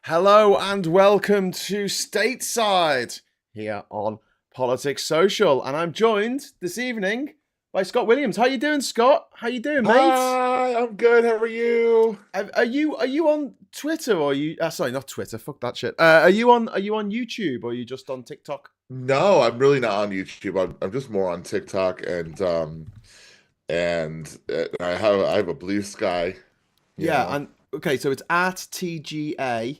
Hello and welcome to Stateside here on Politics Social, and I'm joined this evening by Scott Williams. How you doing, Scott? How you doing, mate? Hi, I'm good. How are you? Are you on Twitter or are you? Sorry, not Twitter. Fuck that shit. Are you on YouTube or are you just on TikTok? No, I'm really not on YouTube. I'm just more on TikTok and I have a blue sky, you Yeah, know, and okay, so it's at TGA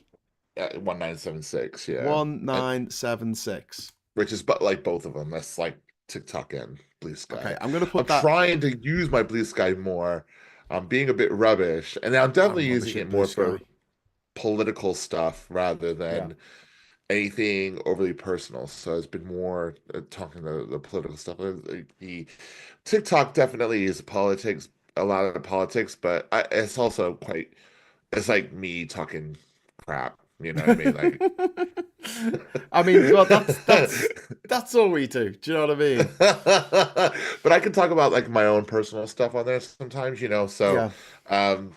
at 1976, yeah. And 1976. which is but like both of them. That's like TikTok and blue Okay, sky. I'm gonna I'm put that. trying to use my blue sky more. I'm being a bit rubbish, and I'm I'm definitely rubbish using at it Blue more Sky. for political stuff rather Yeah. than anything overly personal. So it's been more talking the political stuff. The TikTok definitely is politics, a lot of politics, but it's also quite. It's like me talking crap. You know what I mean? Like, I mean, well, that's all we do. Do you know what I mean? but I can talk about like my own personal stuff on there sometimes. So Yeah, um,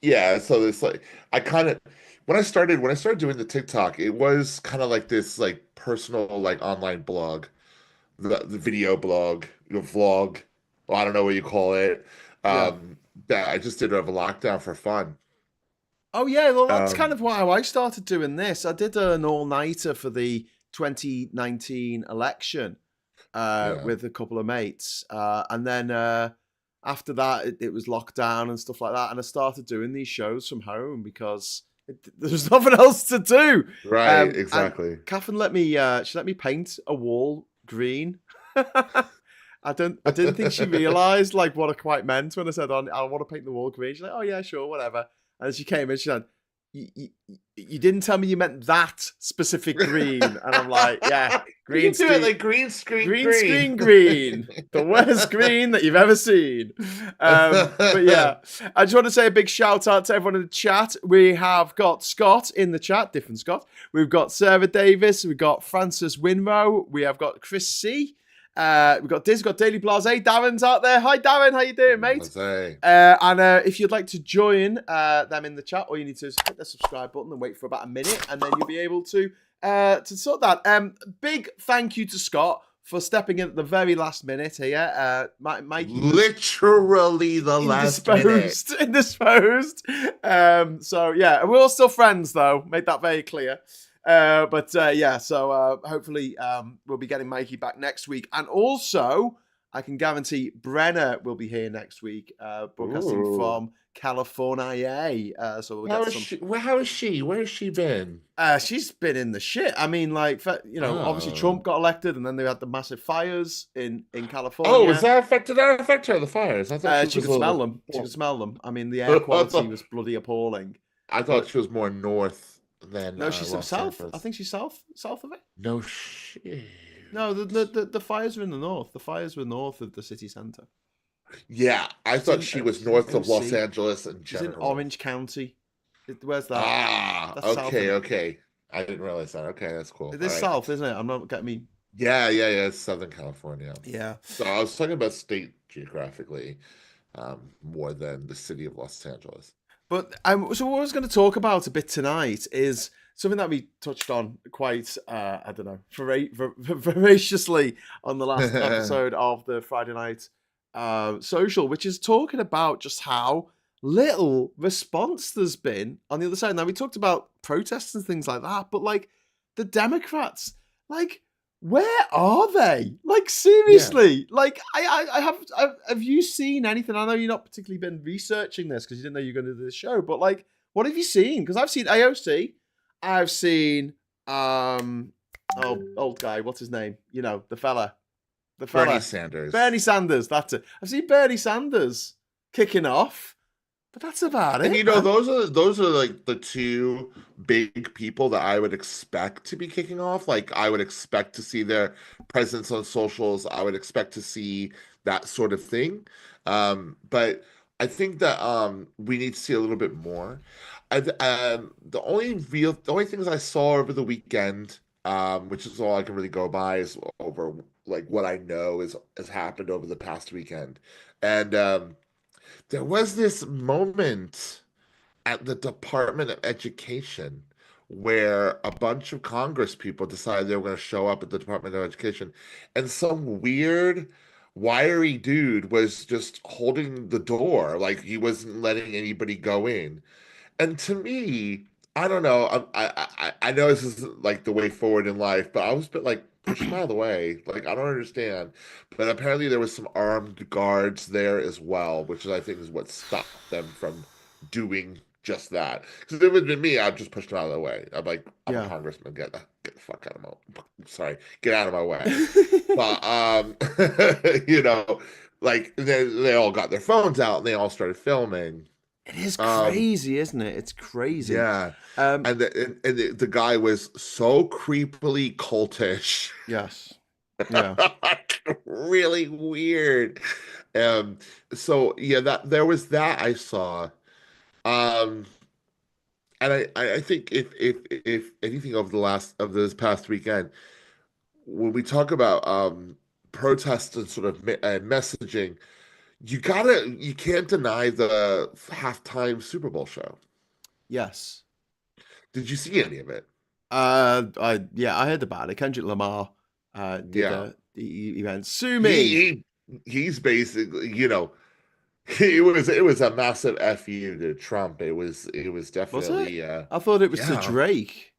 yeah. So it's like I kind of when I started doing the TikTok, it was kind of like this like personal like online blog, the video blog, your vlog. Well, I don't know what you call it. yeah. Um, that I just did over lockdown for fun. Oh yeah, well, that's kind Um, of how I started doing this. I did an all-nighter for the 2019 election yeah. with a couple of mates, and then after that, it was lockdown and stuff like that, and I started doing these shows from home because there was nothing else to do. Right, And exactly. Catherine she let me paint a wall green. I didn't think she realised like what I quite meant when I said, "Oh, I want to paint the wall green." She's like, "Oh yeah, sure, whatever." And she came in, she said, "You didn't tell me you meant that specific green," and I'm like, "Yeah, You green can do it screen, like green screen green green. screen green, the worst green that you've ever seen." But yeah, I just want to say a big shout out to everyone in the chat. We have got Scott in the chat, different Scott. We've got Sarah Davis. We've got Francis Winrow. We have got Chris C. We've got Diz, we've got Daily Blase. Darren's out there. Hi, Darren. How you doing, mate? Jose. And if you'd like to join them in the chat, all you need to is hit the subscribe button and wait for about a minute, and then you'll be able to sort that. Big thank you to Scott for stepping in at the very last minute here. Mikey was Literally the last minute. indisposed. So yeah, we're all still friends though. Made that very clear. But yeah, so hopefully we'll be getting Mikey back next week, and also I can guarantee Brenna will be here next week, broadcasting Ooh. from California. So we'll How get is some. she? How is she? Where has she been? She's been in the shit. I mean, like obviously Oh. Trump got elected, and then they had the massive fires in Oh, was California. that affected? That affect her, the fires? I thought she She was could a smell little them. She more. could smell them. I mean, the air I quality thought, was bloody appalling. I thought But she was more north than no, she's Los south. I Angeles. think she's south of it. No shit. No, the fires are in the north. The fires were north of the city centre. Yeah, I thought she was She's in north of Los OC. Angeles in She's in general. Orange County. Where's that? Ah, That's south, okay, isn't it? okay. I didn't realize that. Okay, that's cool. It All is right. south, isn't it? I'm not getting me. Yeah, yeah, yeah. It's Southern California. Yeah, So I was talking about state geographically, more than the city of Los Angeles. but so what I was going to talk about a bit tonight is something that we touched on quite, I don't know, voraciously on the last episode of the Friday night social, which is talking about just how little response there's been on the other side. Now we talked about protests and things like that, but like the Democrats, like where are they? Like Yeah. seriously, like have you seen anything? I know you're not particularly been researching this because you didn't know you were going to do this show, but like what have you seen? Because I've seen AOC, I've seen old guy, what's his name? You know, the Bernie fella, Sanders. Bernie Sanders. That's it. I've seen Bernie Sanders kicking off, but that's about And it, man. those are like the two big people that I would expect to be kicking off. Like I would expect to see their presence on socials. I would expect to see that sort of thing. But I think that we need to see a little bit more. The only things I saw over the weekend, which is all I can really go by, is over like what I know is has happened over the past weekend. And there was this moment at the Department of Education where a bunch of Congress people decided they were going to show up at the Department of Education, and some weird, wiry dude was just holding the door, like he wasn't letting anybody go in. And to me, I don't know. I know this isn't like the way forward in life, but I was a bit like, push him out of the way. Like I don't understand. But apparently there was some armed guards there as well, which I think is what stopped them from doing just that. Because if it would have been me, I'd just pushed him out of the way. I'm like, I'm a Yeah. congressman. Get the fuck out of my sorry, get out of my way. But you know, like they all got their phones out and they all started filming. It is Um, crazy, isn't it? It's crazy. yeah, Um, and the guy was so creepily cultish, yes. Yeah. really weird. Um, so yeah, that there was that I saw. Um, and I think if anything over the last of this past weekend, when we talk about protests and sort of messaging, you can't deny the halftime Super Bowl show. Yes. Did you see any of it? I heard about it. Kendrick Lamar did Yeah. the event. Sue me. He's basically, it was a massive FU to Trump. It was Was it? definitely I thought it was to yeah. Drake.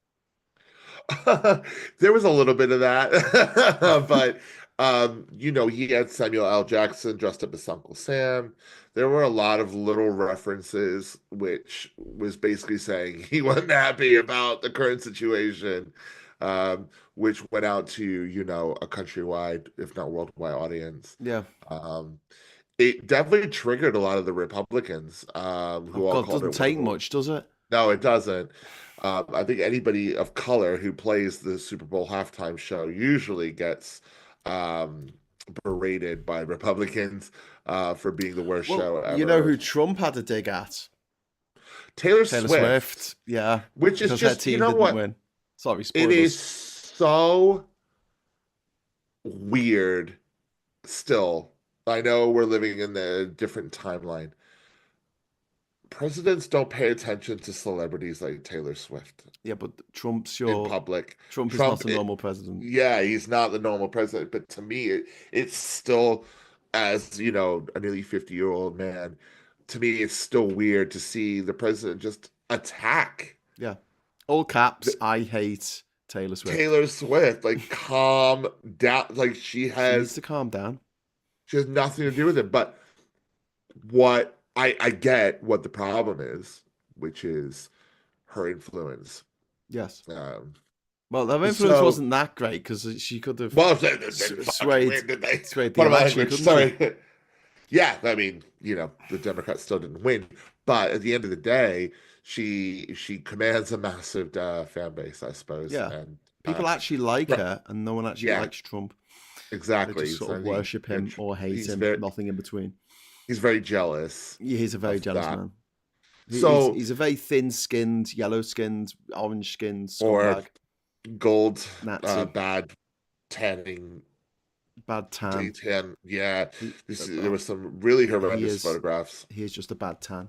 There was a little bit of that. But he had Samuel L. Jackson dressed up as Uncle Sam. There were a lot of little references, which was basically saying he wasn't happy about the current situation, which went out to, a countrywide, if not worldwide audience. Yeah. Um, it definitely triggered a lot of the Republicans, who Oh all God, called doesn't it one of take much, does it? no, it doesn't. I think anybody of color who plays the Super Bowl halftime show usually gets um, berated by Republicans for being the worst Well, show you know ever. who Trump had a dig at? Taylor Taylor Swift, Swift. Yeah, which is because her just, you team know didn't what? win. Sorry, It is spoilers. so weird still. I know we're living in a different timeline. Presidents don't pay attention to celebrities like Taylor Swift Yeah, but Trump's in your public. Trump is not Trump, a normal president. yeah, he's not the normal president, but to me, it's still, as a nearly 50-year-old man, to me, it's still weird to see the president just attack Yeah. All caps, I hate Taylor Swift. Taylor Swift. Like, calm down. Like, She needs to calm down. she has nothing to do with it. But what I get what the problem is, which is her influence. Yes. Um, Well, her influence so, wasn't that great because she could have well, they fucking swayed weird, did they? swayed the Pardon my election, language. couldn't she? Sorry. Yeah, I mean, the Democrats still didn't win, but at the end of the day, she commands a massive fan base, I suppose. Yeah. And People actually like her, and no one actually yeah, likes Trump. They exactly. just sort of So worship him or hate him, nothing in between. he's very jealous Yeah, he's a very of jealous that. man. So He's a very thin-skinned, yellow-skinned, orange-skinned or scumbag. gold, Nazi. bad tanning, Bad tan. tan. Yeah, He, there was some really horrendous photographs. He is just a bad tan.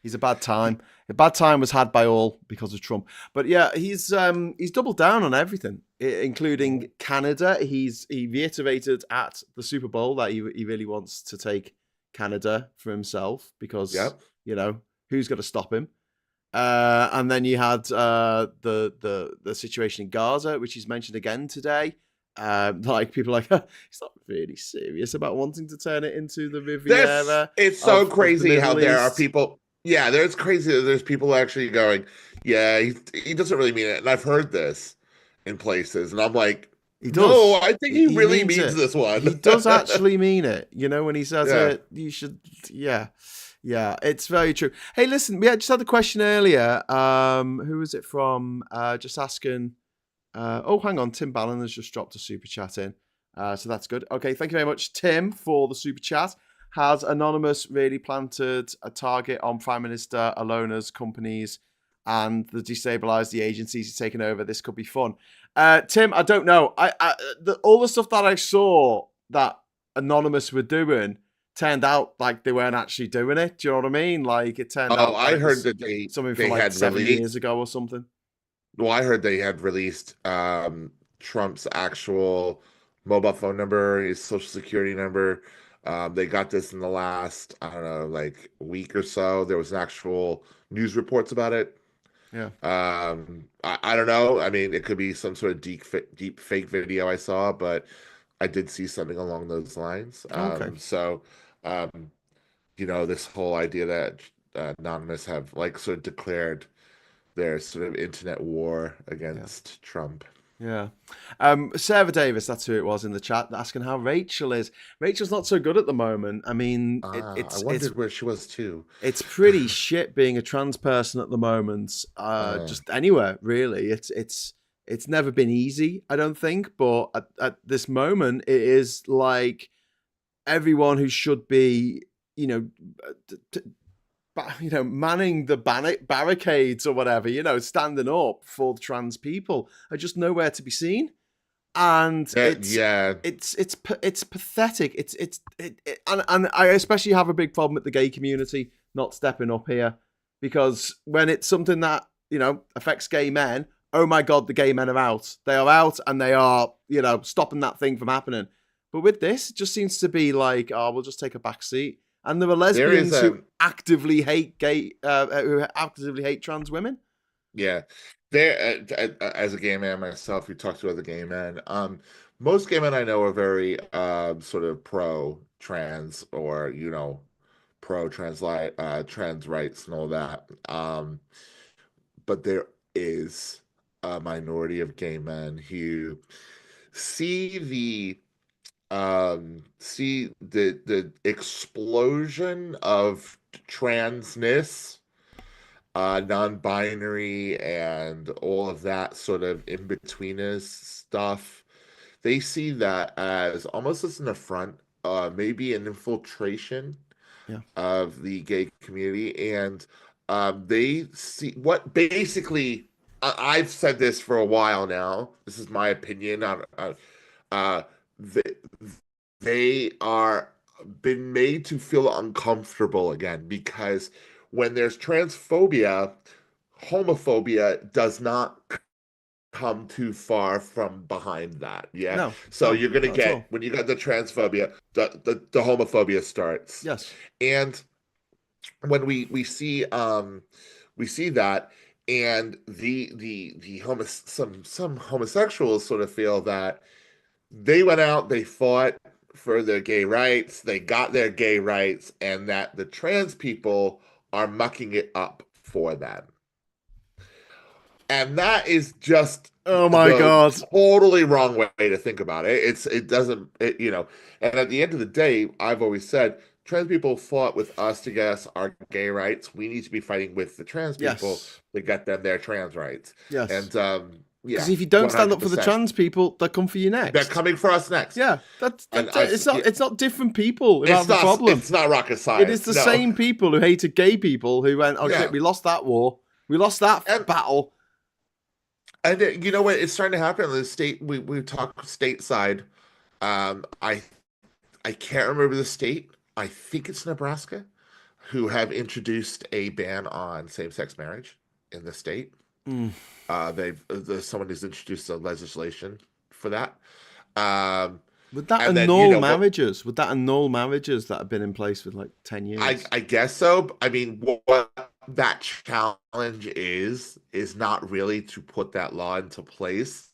He's a bad time. A bad time was had by all because of Trump. But yeah, he's doubled down on everything, including Canada. He reiterated at the Super Bowl that he really wants to take Canada for himself because Yep. who's going to stop him? And then you had the situation in Gaza, which he's mentioned again today. Like people are like he's not really serious about wanting to turn it into the Riviera. It's so of the crazy how Middle there are East. people. Yeah, there's crazy. There's people actually going, yeah, he doesn't really mean it. And I've heard this in places, and I'm like, He does. no, I think he really means means it. this one. He does actually mean it. When he says Yeah. it, you should. Yeah, it's very true. Hey, listen, we just had a question earlier. Who was it from? Just asking. Oh, hang on. Tim Ballon has just dropped a super chat in. So that's good. Okay, thank you very much, Tim, for the super chat. Has Anonymous really planted a target on Prime Minister Alona's companies and the destabilize the agencies he's taken over? This could be fun. Tim, I don't know. All the stuff that I saw that Anonymous were doing turned out like they weren't actually doing it. Do you know what I mean? Like it turned out. I like heard that something they from like had 7 released. years ago or something. Well, I heard they had released Trump's actual mobile phone number, his social security number. They got this in the last, I don't know, like week or so. There was actual news reports about it. Yeah. I don't know. I mean, it could be some sort of deep fake video I saw, but I did see something along those lines. Okay. Um, this whole idea that Anonymous have like sort of declared their sort of internet war Yeah. against Trump. Yeah. Sarah Davis, that's who it was in the chat, asking how Rachel is. Rachel's not so good at the moment. I mean, I wondered where she was too. it's pretty shit being a trans person at the moment. Just anywhere really. It's never been easy, I don't think. But at this moment, it is like everyone who should be, manning the barricades or whatever, standing up for trans people, are just nowhere to be seen. And it's pathetic. And I especially have a big problem with the gay community not stepping up here, because when it's something that affects gay men, oh my god, the gay men are out. They are out, and they are stopping that thing from happening. But with this, it just seems to be like, oh, we'll just take a back seat. And there are lesbians who actively hate who actively hate trans women. Yeah, there. As a gay man myself, who talks to other gay men, most gay men I know are very sort of pro-trans, or pro-trans trans rights and all that. But there is a minority of gay men who see the explosion of transness, non-binary, and all of that sort of in-betweeners stuff. They see that as almost as an affront, maybe an infiltration of the gay community, and they see what basically. I've said this for a while now. This is my opinion on. They are been made to feel uncomfortable again, because when there's transphobia, homophobia does not come too far from behind that. Yeah. No. So you're gonna get, when you got the transphobia, the homophobia starts. Yes. And when we see that, and some homosexuals sort of feel that they went out, they fought for their gay rights, they got their gay rights, and that the trans people are mucking it up for them. And that is just oh my god, totally wrong way to think about it. And at the end of the day, I've always said trans people fought with us to get us our gay rights. We need to be fighting with the trans people to get them their trans rights. Yes. And because if you don't 100%. Stand up for the trans people, they'll come for you next. They're coming for us next. Yeah, it's not different people who have the problem. It's not rocket science. It is the same people who hated gay people who went, shit, we lost that war, we lost that battle. And you know what? It's starting to happen in the state. We talk stateside. I can't remember the state. I think it's Nebraska, who have introduced a ban on same-sex marriage in the state. There's someone who's introduced a legislation for that. Would that annul marriages? Would that annul marriages that have been in place for like 10 years? I guess so. I mean, what that challenge is not really to put that law into place.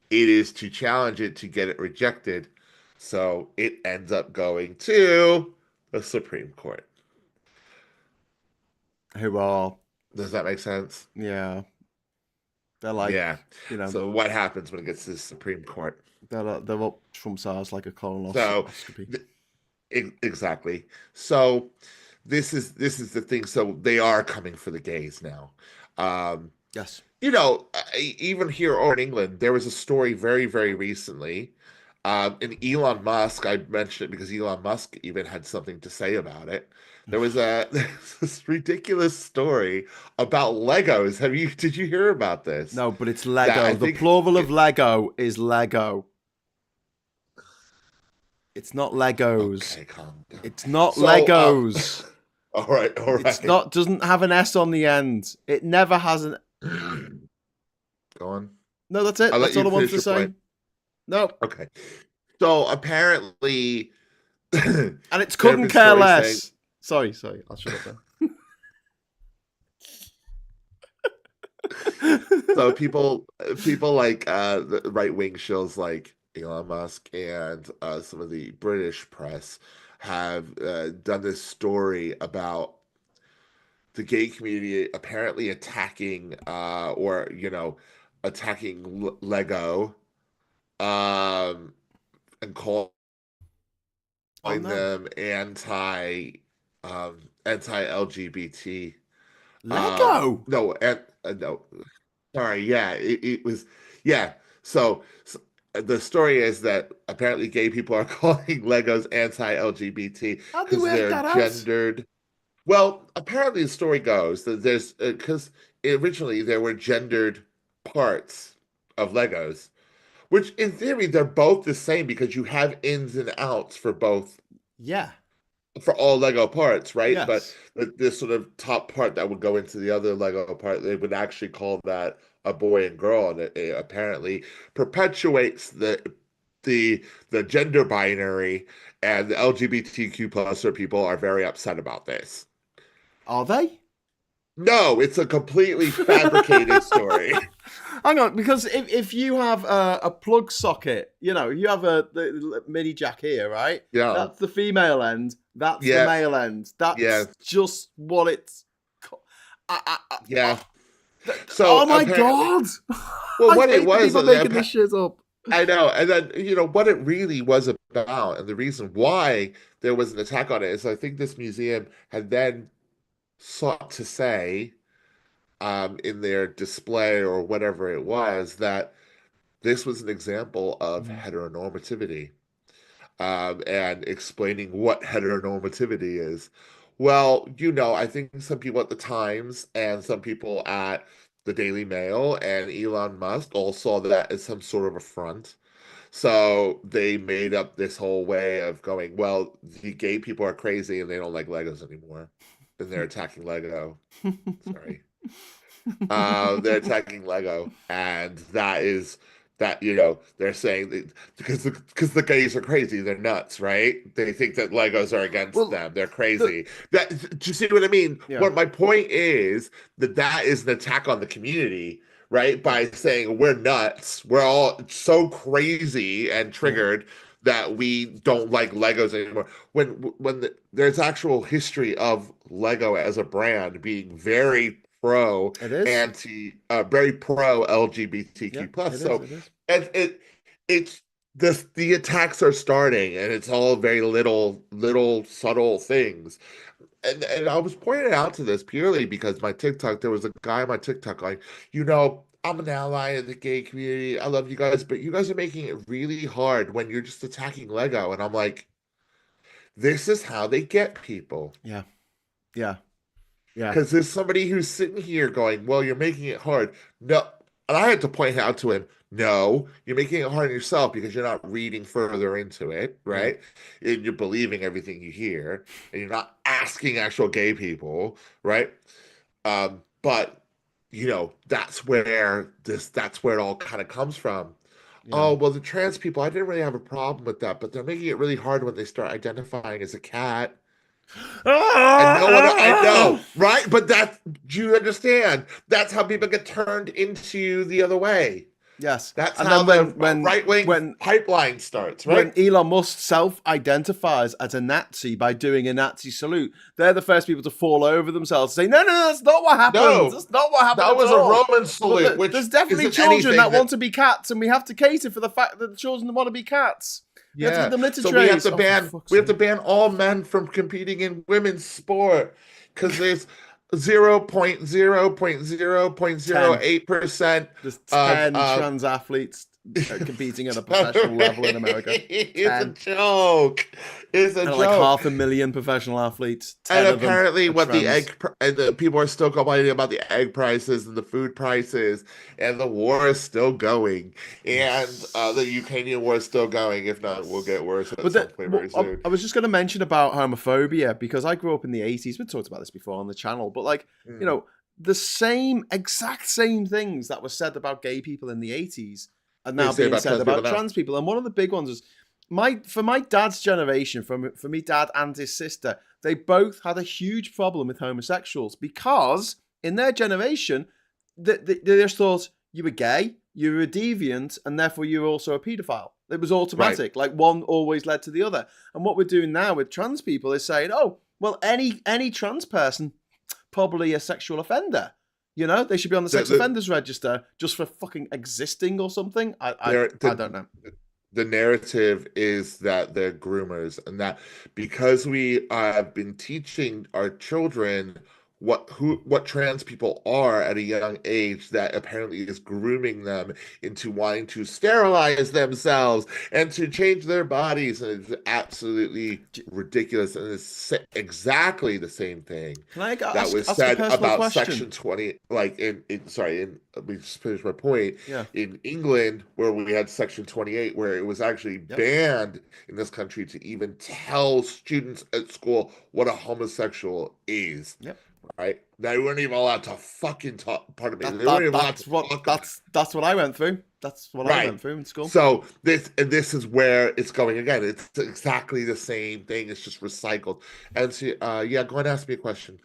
It is to challenge it, to get it rejected, so it ends up going to the Supreme Court. Does that make sense? Yeah. They're like, So what happens when it gets to the Supreme Court? They're up Trump's arse like a colonoscopy. Exactly. So this is the thing. So they are coming for the gays now. Yes. Even here or in England, there was a story very, very recently. And Elon Musk, I mentioned it because Elon Musk even had something to say about it. There was this ridiculous story about Legos. Did you hear about this? No, but it's Lego. The plural of Lego is Lego. It's not Legos. Okay, calm down. It's not Legos. All right. It's not. Doesn't have an S on the end. It never has an. Go on. No, that's it. I'll let That's all you I wanted finish to your say. point. No. Okay. So apparently, And it's there have couldn't been care stories less. Sorry. I'll shut up then. so people like the right wing shows like Elon Musk and some of the British press have done this story about the gay community apparently attacking attacking Lego and calling Oh no. them anti LGBT. Lego. No, sorry, yeah, it was, yeah. So the story is that apparently gay people are calling Legos anti-LGBT How'd they because work they're that out? gendered. Well, apparently the story goes that there's because originally there were gendered parts of Legos, which in theory they're both the same because you have ins and outs for both Yeah. for all Lego parts, right? But Yes. this sort of top part that would go into the other Lego part, they would actually call that a boy and girl, and it apparently perpetuates the gender binary, and the LGBTQ plus or people are very upset about this. Are they? No, it's a completely fabricated story. Hang on, because if you have a plug socket, you have the mini jack here, right? Yeah, That's the female end. That's the yeah, male end. yeah, That's just what it's. yeah. Oh So my apparently, god! well, I what it hate the was, people making this shit up. I know. And then, what it really was about, and the reason why there was an attack on it is I think this museum had then sought to say, in their display or whatever it was, that this was an example of heteronormativity, and explaining what heteronormativity is. Well, I think some people at the Times and some people at the Daily Mail and Elon Musk all saw that as some sort of affront. So they made up this whole way of going, well, the gay people are crazy and they don't like Legos anymore. And they're attacking Lego. Sorry. They're attacking Lego. And they're saying that because the gays are crazy, they're nuts, right? They think that Legos are against Well, them. They're crazy. Do you see what I mean? yeah, What my point is that is an attack on the community, right? yeah, By saying we're nuts, we're all so crazy and yeah. triggered that we don't like Legos anymore. There's actual history of Lego as a brand being It is. very pro Yeah, LGBTQ plus. it is. So It is. it's the attacks are starting, and it's all very little subtle things. And I was pointed out to this purely because there was a guy on my TikTok going, I'm an ally of the gay community. I love you guys, but you guys are making it really hard when you're just attacking Lego. And I'm like, this is how they get people. Yeah, yeah, yeah. Because there's somebody who's sitting here going, well, you're making it hard. No. And I had to point out to him, no, you're making it hard on yourself because you're not reading further into it, Yeah. right? And you're believing everything you hear, and you're not asking actual gay people, right? But that's where it all kind of comes from. Yeah. Oh, well, the trans people, I didn't really have a problem with that, but they're making it really hard when they start identifying as a cat. And no one, I know, right? But do you understand? That's how people get turned into the other way. Yes. That's And how then the right-wing pipeline starts, right? when Elon Musk self-identifies as a Nazi by doing a Nazi salute, they're the first people to fall over themselves and say, no, that's not what happened. No, That's not what happened. that was a Roman salute, which there's definitely isn't children that anything want to be cats, and we have to cater for the fact that the children want to be cats. We have to Yeah. give them litter So trays. we have to ban all men from competing in women's sport because there's 0.0.0.08% There's of 10 trans athletes competing at a professional level in America. It's a joke. It's a And joke. like 500,000 professional athletes. 10 And of them apparently, are what the trans. the people are still complaining about the egg prices and the food prices, and the war is still going, and the Ukrainian war is still going. If not, we'll get worse at some point very soon. I was just going to mention about homophobia because I grew up in the 80s. We talked about this before on the channel, but the exact same things that were said about gay people in the 80s are They now say being about said trans about people now. trans people. And one of the big ones is for my dad's generation, for me dad and his sister, they both had a huge problem with homosexuals because in their generation, they just thought you were gay, you were a deviant, and therefore you were also a paedophile. It was automatic. Like one always led to the other. And what we're doing now with trans people is saying, oh, well, any trans person, probably a sexual offender. You know, they should be on the sex offenders register just for fucking existing or something. I don't know. The narrative is that they're groomers, and that because we have been teaching our children what trans people are at a young age, that apparently is grooming them into wanting to sterilize themselves and to change their bodies, and it's absolutely ridiculous. And it's exactly the same thing that was said about Section 20, like let me just finish my point. Yeah. In England, where we had Section 28, where it was actually banned in this country to even tell students at school what a homosexual is. Yep. Right? They weren't even allowed to fucking talk. Pardon me. That's what I went through. That's what I went through in school. So this is where it's going again. It's exactly the same thing. It's just recycled. And so, go ahead and ask me a question.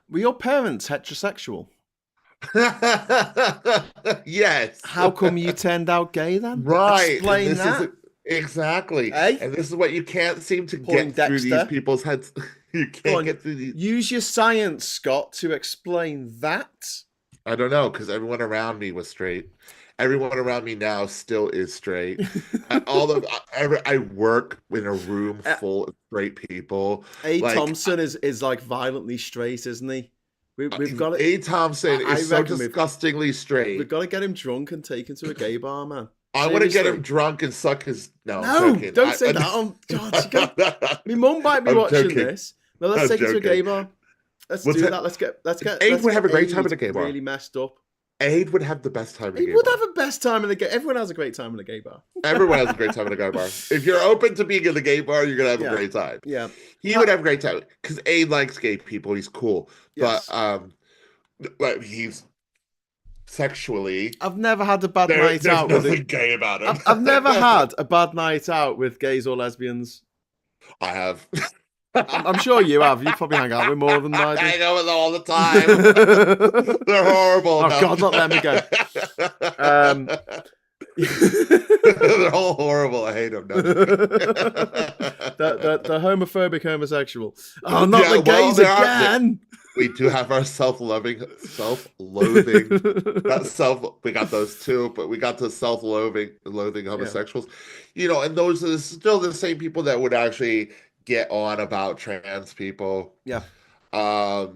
Were your parents heterosexual? Yes. How come you turned out gay then? Right. Explain that. Exactly. Eh? And this is what you can't seem to get through these people's heads. You can't get through these. Use your science, Scott, to explain that. I don't know, because everyone around me was straight. Everyone around me now still is straight. I work in a room full of straight people. Thompson is like violently straight, isn't he? We've got Thompson is so disgustingly straight. We've got to get him drunk and take him to a gay bar, man. I want to get him drunk and suck his. No, don't say that. Oh God, my mum might be watching this. No, let's take him to a gay bar. Let's do that. Let's get. Aid would have a great time at a gay bar. Really messed up. Aid would have the best time at a gay bar. He would have a best time in the gay. Everyone has a great time in a gay bar. Everyone has a great time in a gay bar. If you're open to being in the gay bar, you're gonna have a great time. Yeah, he would have a great time because Aid likes gay people. He's cool, but he's sexually. I've never had a bad night out. There's nothing gay about him. I've never had a bad night out with gays or lesbians. I have. I'm sure you have. You probably hang out with more than I do. I hang out with them all the time. They're horrible. Oh, God, not let me go. They're all horrible. I hate them. No. the homophobic homosexual. Oh, not the gays again. We do have our self-loathing. We got those too, but we got the loathing homosexuals. You know, and those are still the same people that would actually get on about trans people. Yeah. I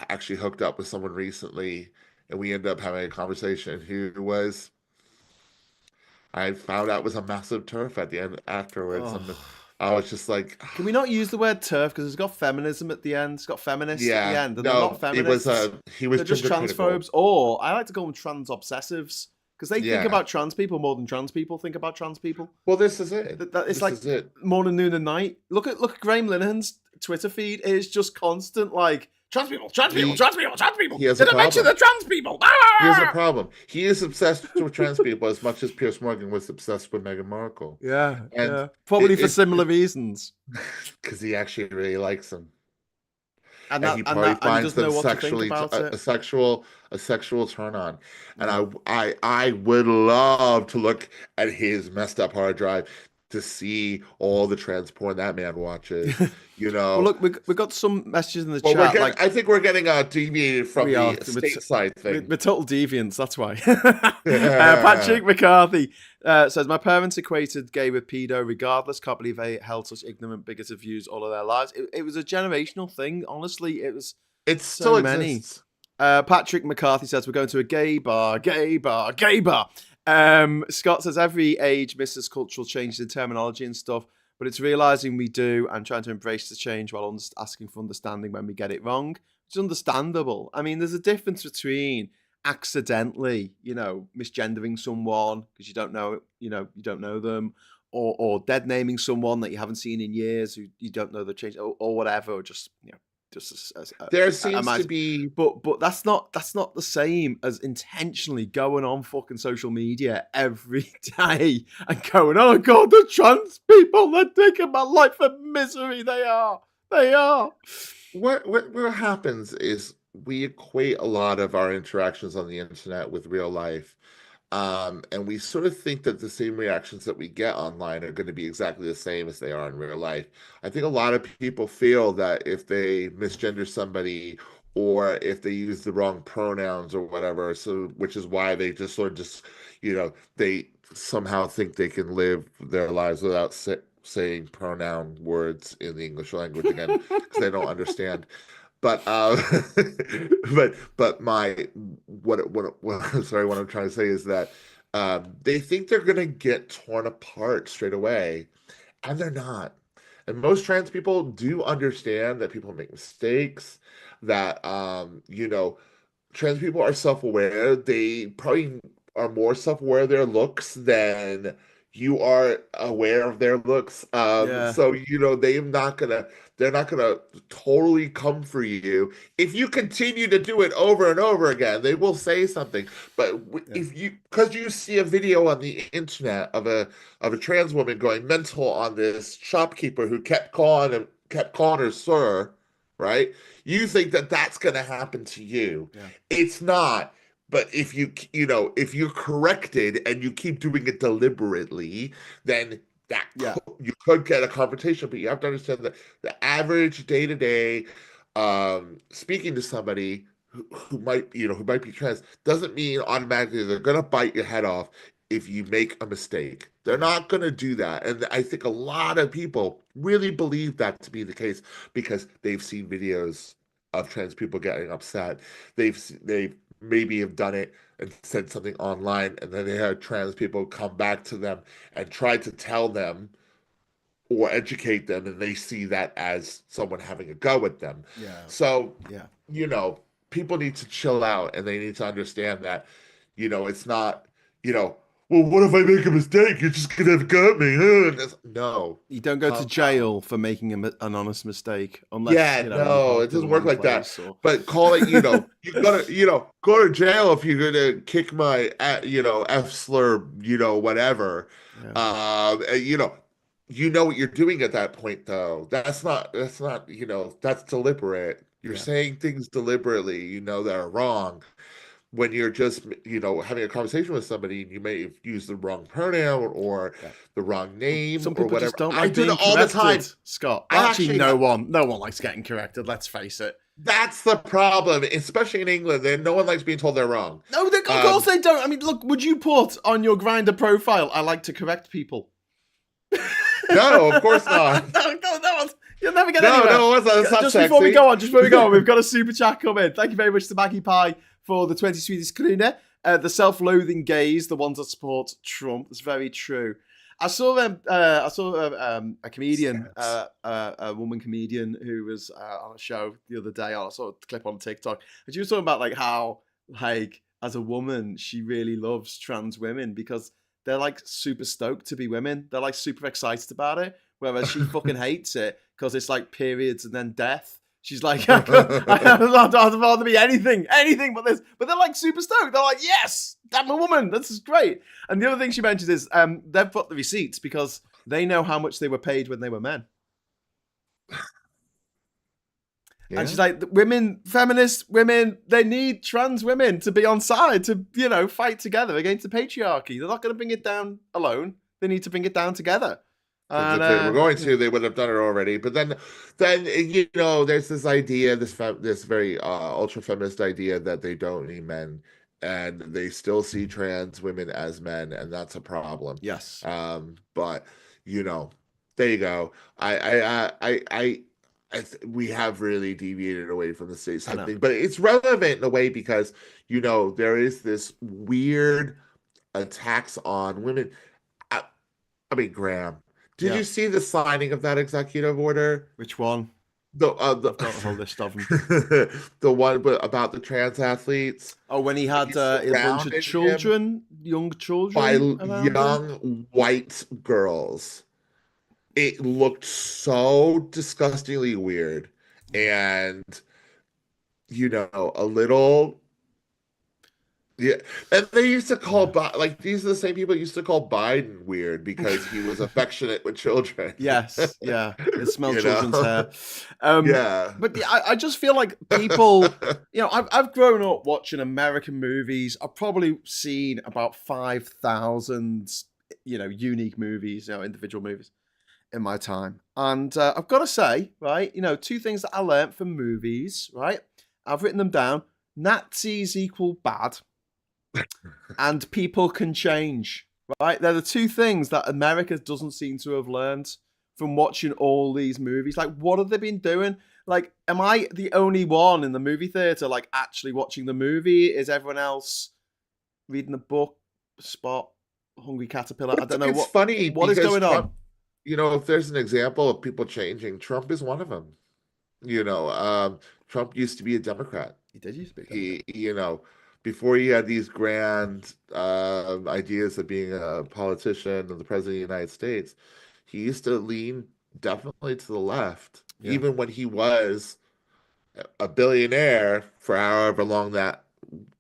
actually hooked up with someone recently, and we ended up having a conversation who was, I found out was a massive turf at the end afterwards. Oh. And I was just like, can we not use the word turf because it's got feminism at the end? It's got feminists at the end. And they're not feminists. He was they're just transphobes, or I like to call them trans obsessives. Because they think about trans people more than trans people think about trans people. Well, this is it. It's morning, noon, and night. Look at Graham Linehan's Twitter feed. It is just constant, like, trans people. He has a problem. Mention the trans people. He has a problem. He is obsessed with trans people as much as Piers Morgan was obsessed with Meghan Markle. Yeah. Probably for similar reasons. Because he actually really likes them. And he probably finds them sexually a sexual turn on. And I would love to look at his messed up hard drive to see all the trans porn that man watches. You know. Well, look, we got some messages in the chat. I think we're getting deviated from the stateside thing. We're total deviants, that's why. Patrick McCarthy says, my parents equated gay with pedo regardless. Can't believe they held such ignorant, bigoted views all of their lives. It was a generational thing. Honestly, it's still many. Exists. Patrick McCarthy says, we're going to a gay bar. Scott says, every age misses cultural changes in terminology and stuff, but it's realizing we do and trying to embrace the change while asking for understanding when we get it wrong. It's understandable. I mean, there's a difference between accidentally, misgendering someone because you don't know them, or dead naming someone that you haven't seen in years who you don't know the change or whatever, or just just There seems to imagine. be, But that's not the same as intentionally going on fucking social media every day and going, oh god, the trans people, they're taking my life in misery. They are. what happens is we equate a lot of our interactions on the internet with real life. And we sort of think that the same reactions that we get online are going to be exactly the same as they are in real life. I think a lot of people feel that if they misgender somebody or if they use the wrong pronouns or whatever, so which is why they just sort of they somehow think they can live their lives without saying pronoun words in the English language again because they don't understand. But but my what sorry, what I'm trying to say is that they think they're gonna get torn apart straight away, and they're not. And most trans people do understand that people make mistakes, that trans people are self-aware. They probably are more self-aware of their looks than you are aware of their looks. Yeah. So they're not gonna totally come for you. If you continue to do it over and over again, they will say something. But if because you see a video on the internet of a trans woman going mental on this shopkeeper who kept calling her sir, right? You think that that's going to happen to you. Yeah. It's not. But if if you're corrected and you keep doing it deliberately, then you could get a confrontation. But you have to understand that the average day-to-day speaking to somebody who might be trans doesn't mean automatically they're going to bite your head off if you make a mistake. They're not going to do that. And I think a lot of people really believe that to be the case because they've seen videos of trans people getting upset. They've maybe have done it and said something online, and then they had trans people come back to them and try to tell them or educate them, and they see that as someone having a go at them. Yeah. So, people need to chill out, and they need to understand that, it's not, well, what if I make a mistake? You're just gonna have to go at me. No. You don't go to jail for making an honest mistake, unless no, it doesn't work like that. But call it, you gotta, go to jail if you're gonna kick my, F slur, whatever. Yeah. You know what you're doing at that point, though. That's not, that's deliberate. You're saying things deliberately, that are wrong. When you're just, having a conversation with somebody and you may have used the wrong pronoun or the wrong name Some or people whatever. just don't I like do being it all the time. Scott. Actually, no one likes getting corrected. Let's face it. That's the problem, especially in England. No one likes being told they're wrong. No, of course they don't. I mean, look, would you put on your Grindr profile, I like to correct people? No, of course not. No, you'll never get anywhere. No, that's not just sexy. before we go on, we've got a super chat coming. Thank you very much to Maggie Pie for the 20 Swedish krona. The self-loathing gays, the ones that support Trump. That's very true. I saw a comedian, a woman comedian who was on a show the other day. I saw a clip on TikTok, and she was talking about how as a woman she really loves trans women because they're super stoked to be women. They're super excited about it, whereas she fucking hates it because it's periods and then death. She's like, I'd rather be anything but this. But they're super stoked. They're yes, I'm a woman. This is great. And the other thing she mentions is they've got the receipts because they know how much they were paid when they were men. Yeah. And she's like, feminist women, they need trans women to be on side to, fight together against the patriarchy. They're not going to bring it down alone. They need to bring it down together. If they were going to, they would have done it already. But then there's this idea, this very ultra feminist idea that they don't need men, and they still see trans women as men, and that's a problem. Yes. But there you go. We have really deviated away from the stateside thing, but it's relevant in a way because there is this weird attacks on women. I mean, Graham. Did you see the signing of that executive order? Which one? I've got a whole list of them. The one about the trans athletes. Oh, when he had a bunch of children, young children, by young white girls. It looked so disgustingly weird. and a little. Yeah, and they used to call like these are the same people used to call Biden weird because he was affectionate with children. Yes, yeah, it smelled You children's know? hair. Yeah. But yeah, I just feel like people, I've grown up watching American movies. I've probably seen about 5,000, unique movies, individual movies in my time. And I've got to say, right, two things that I learned from movies, right? I've written them down. Nazis equal bad, and people can change, right? They're the two things that America doesn't seem to have learned from watching all these movies. Like, what have they been doing? Like, am I the only one in the movie theater, like, actually watching the movie? Is everyone else reading the book? Spot, Hungry Caterpillar? I don't know. It's funny what is because going on? if there's an example of people changing, Trump is one of them. Trump used to be a Democrat. He did used to be. Before he had these grand ideas of being a politician and the president of the United States, he used to lean definitely to the left, even when he was a billionaire for however long that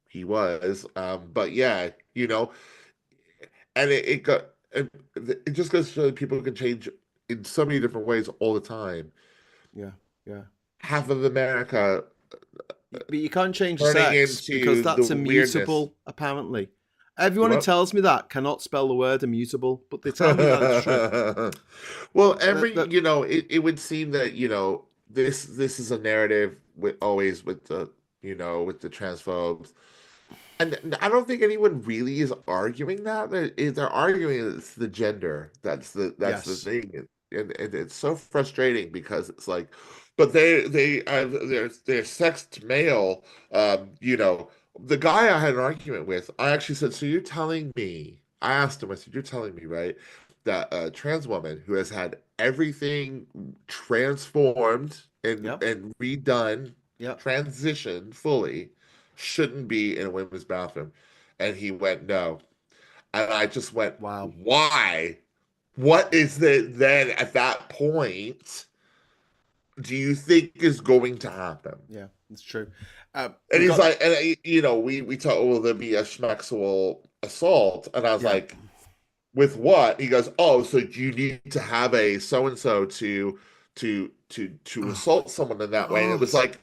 he was. But yeah, and it just goes to show that people can change in so many different ways all the time. Yeah. Half of America. But you can't change sex because that's immutable, apparently. Everyone who tells me that cannot spell the word immutable, but they tell me that it's true. Well, it would seem that, this is a narrative always with the transphobes. And I don't think anyone really is arguing that. They're arguing it's the gender. That's the thing. And it's so frustrating because it's like, but they're sexed male. The guy I had an argument with, I actually said, so you're telling me, I asked him, I said, you're telling me, right, that a trans woman who has had everything transformed and redone, transitioned fully, shouldn't be in a women's bathroom? And he went, no. And I just went, wow, why? What is it then at that point do you think is going to happen? Yeah, it's true. And he's like, and we talk, will there be a schmexual assault? And I was like, with what? He goes, oh, so you need to have a so-and-so to assault someone in that way. And it was like,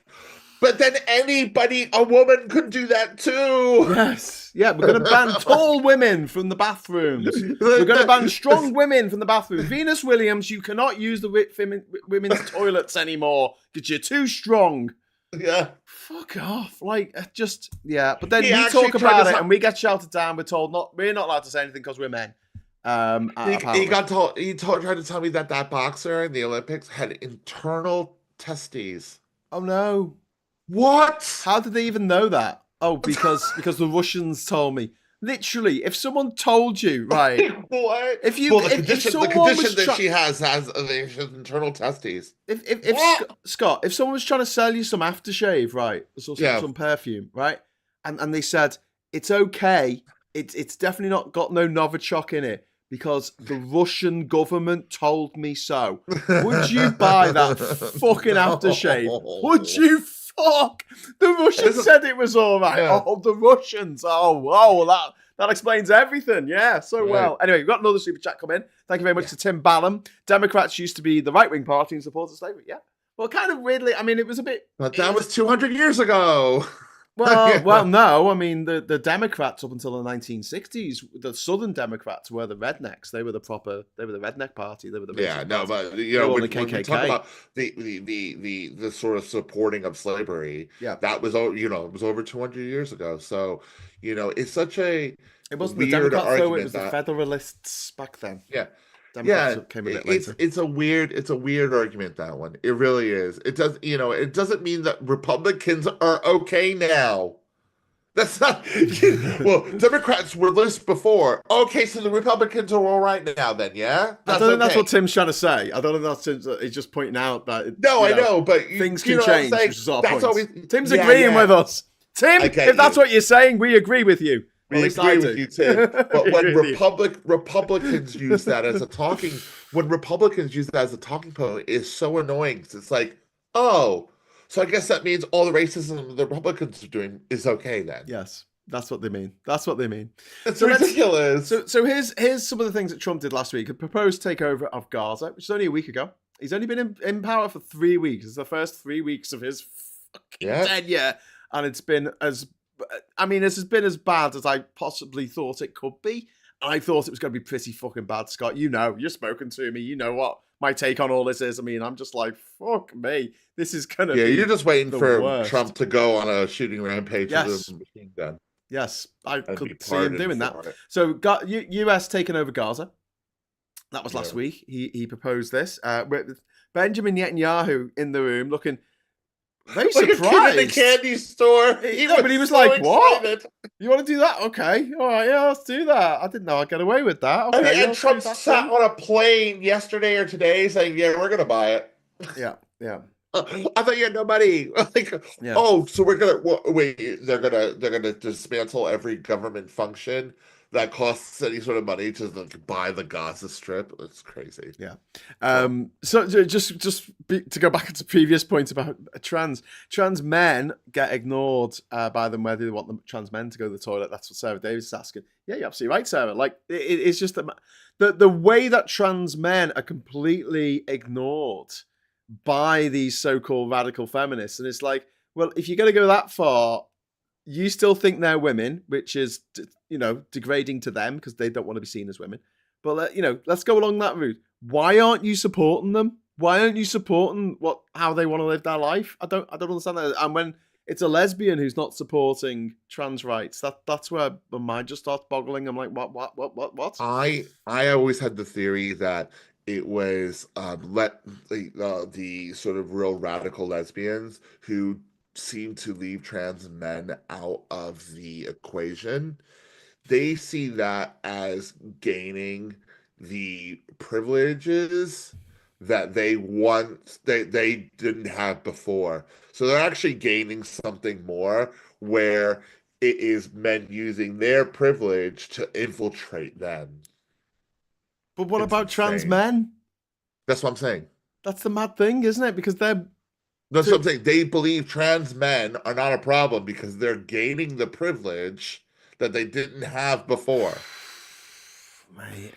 but then a woman could do that too. Yes. Yeah, we're going to ban tall women from the bathrooms. We're going to ban strong women from the bathroom. Venus Williams, you cannot use the women's toilets anymore because you're too strong. Yeah. Fuck off. Like, But then we talk about it and we get shouted down. We're told we're not allowed to say anything because we're men. He tried to tell me that boxer in the Olympics had internal testes. Oh no. What? How did they even know that? Oh, because the Russians told me. Literally, if someone told you, right? What? If the condition that she has internal testes. Scott, if someone was trying to sell you some aftershave, right, some perfume, right, and they said it's okay, it's definitely not got no Novichok in it because the Russian government told me so. Would you buy that fucking aftershave? Would you? Fuck! The Russians said it was all right. Yeah. Oh, the Russians! Oh, wow! That explains everything. Yeah, so well. Anyway, we've got another super chat come in. Thank you very much to Tim Ballum. Democrats used to be the right-wing party in support of slavery. Yeah. Well, kind of weirdly. I mean, it was a bit. But that was 200 years ago. Well, no. I mean, the Democrats up until the 1960s, the Southern Democrats were the rednecks. They were the redneck party. They were the party. But when we talk about the sort of supporting of slavery, that was it was over 200 years ago. So it's such a it wasn't the Democrats though. It was the Federalists back then. Yeah. Democrats came a bit later. It's a weird argument, that one. It really is. It doesn't mean that Republicans are okay now. That's not well, Democrats were this before. Okay, so the Republicans are all right now then, yeah? I don't think that's what Tim's trying to say. I don't think that's Tim's, he's just pointing out that I know, but things can change, which is our point. Tim's agreeing with us. Tim, if that's what you're saying, we agree with you. We agree with you, Tim. But when Republicans use that as a talking point, it's so annoying. It's like, Oh, so I guess that means all the racism the Republicans are doing is okay then. Yes, that's what they mean. That's what they mean. It's So ridiculous. so here's some of the things that Trump did last week. A proposed takeover of Gaza, which is only a week ago. He's only been in power for 3 weeks. It's the first 3 weeks of his fucking tenure, and it's been this has been as bad as I possibly thought it could be. I thought it was going to be pretty fucking bad, Scott. You know, you're spoken to me. You know what my take on all this is. I mean, I'm just like, fuck me. This is going to be you're just waiting for worst. Trump to go on a shooting rampage with a machine gun. Yes, I could see him doing that. So, US taking over Gaza. That was last week. He proposed this. With Benjamin Netanyahu in the room looking very surprised. Like a kid in the candy store. But he was so like, excited. What? You want to do that? Okay. All right. Yeah, let's do that. I didn't know I'd get away with that. Okay. And Trump sat on a plane yesterday or today saying, yeah, we're going to buy it. Yeah. Yeah. I thought you had no money. Oh, so we're they're gonna dismantle every government function that costs any sort of money to buy the Gaza Strip. That's crazy. Yeah. So just to go back to previous points about trans men get ignored by them whether they want the trans men to go to the toilet. That's what Sarah Davis is asking. Yeah, you're absolutely right, Sarah. Like it's just the way that trans men are completely ignored by these so-called radical feminists, and it's like, well, if you're going to go that far, you still think they're women, which is degrading to them because they don't want to be seen as women. But let's go along that route. Why aren't you supporting them? Why aren't you supporting how they want to live their life? I don't understand that. And when it's a lesbian who's not supporting trans rights, that's where my mind just starts boggling. I'm like, what? I always had the theory that it was the sort of real radical lesbians who seem to leave trans men out of the equation. They see that as gaining the privileges that they didn't have before. So they're actually gaining something more where it is men using their privilege to infiltrate them. But what about trans men? That's what I'm saying. That's the mad thing, isn't it? Because that's what I'm saying. They believe trans men are not a problem because they're gaining the privilege that they didn't have before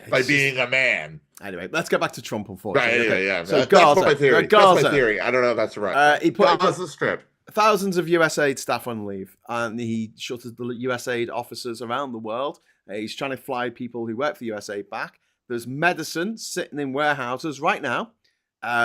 by being a man. Anyway, let's get back to Trump, unfortunately. Right, okay. yeah. So That's my theory. That's my theory. I don't know if that's right. He put Gaza Strip. Thousands of USAID staff on leave, and he shuttered the USAID officers around the world. He's trying to fly people who work for USAID back. There's medicine sitting in warehouses right now,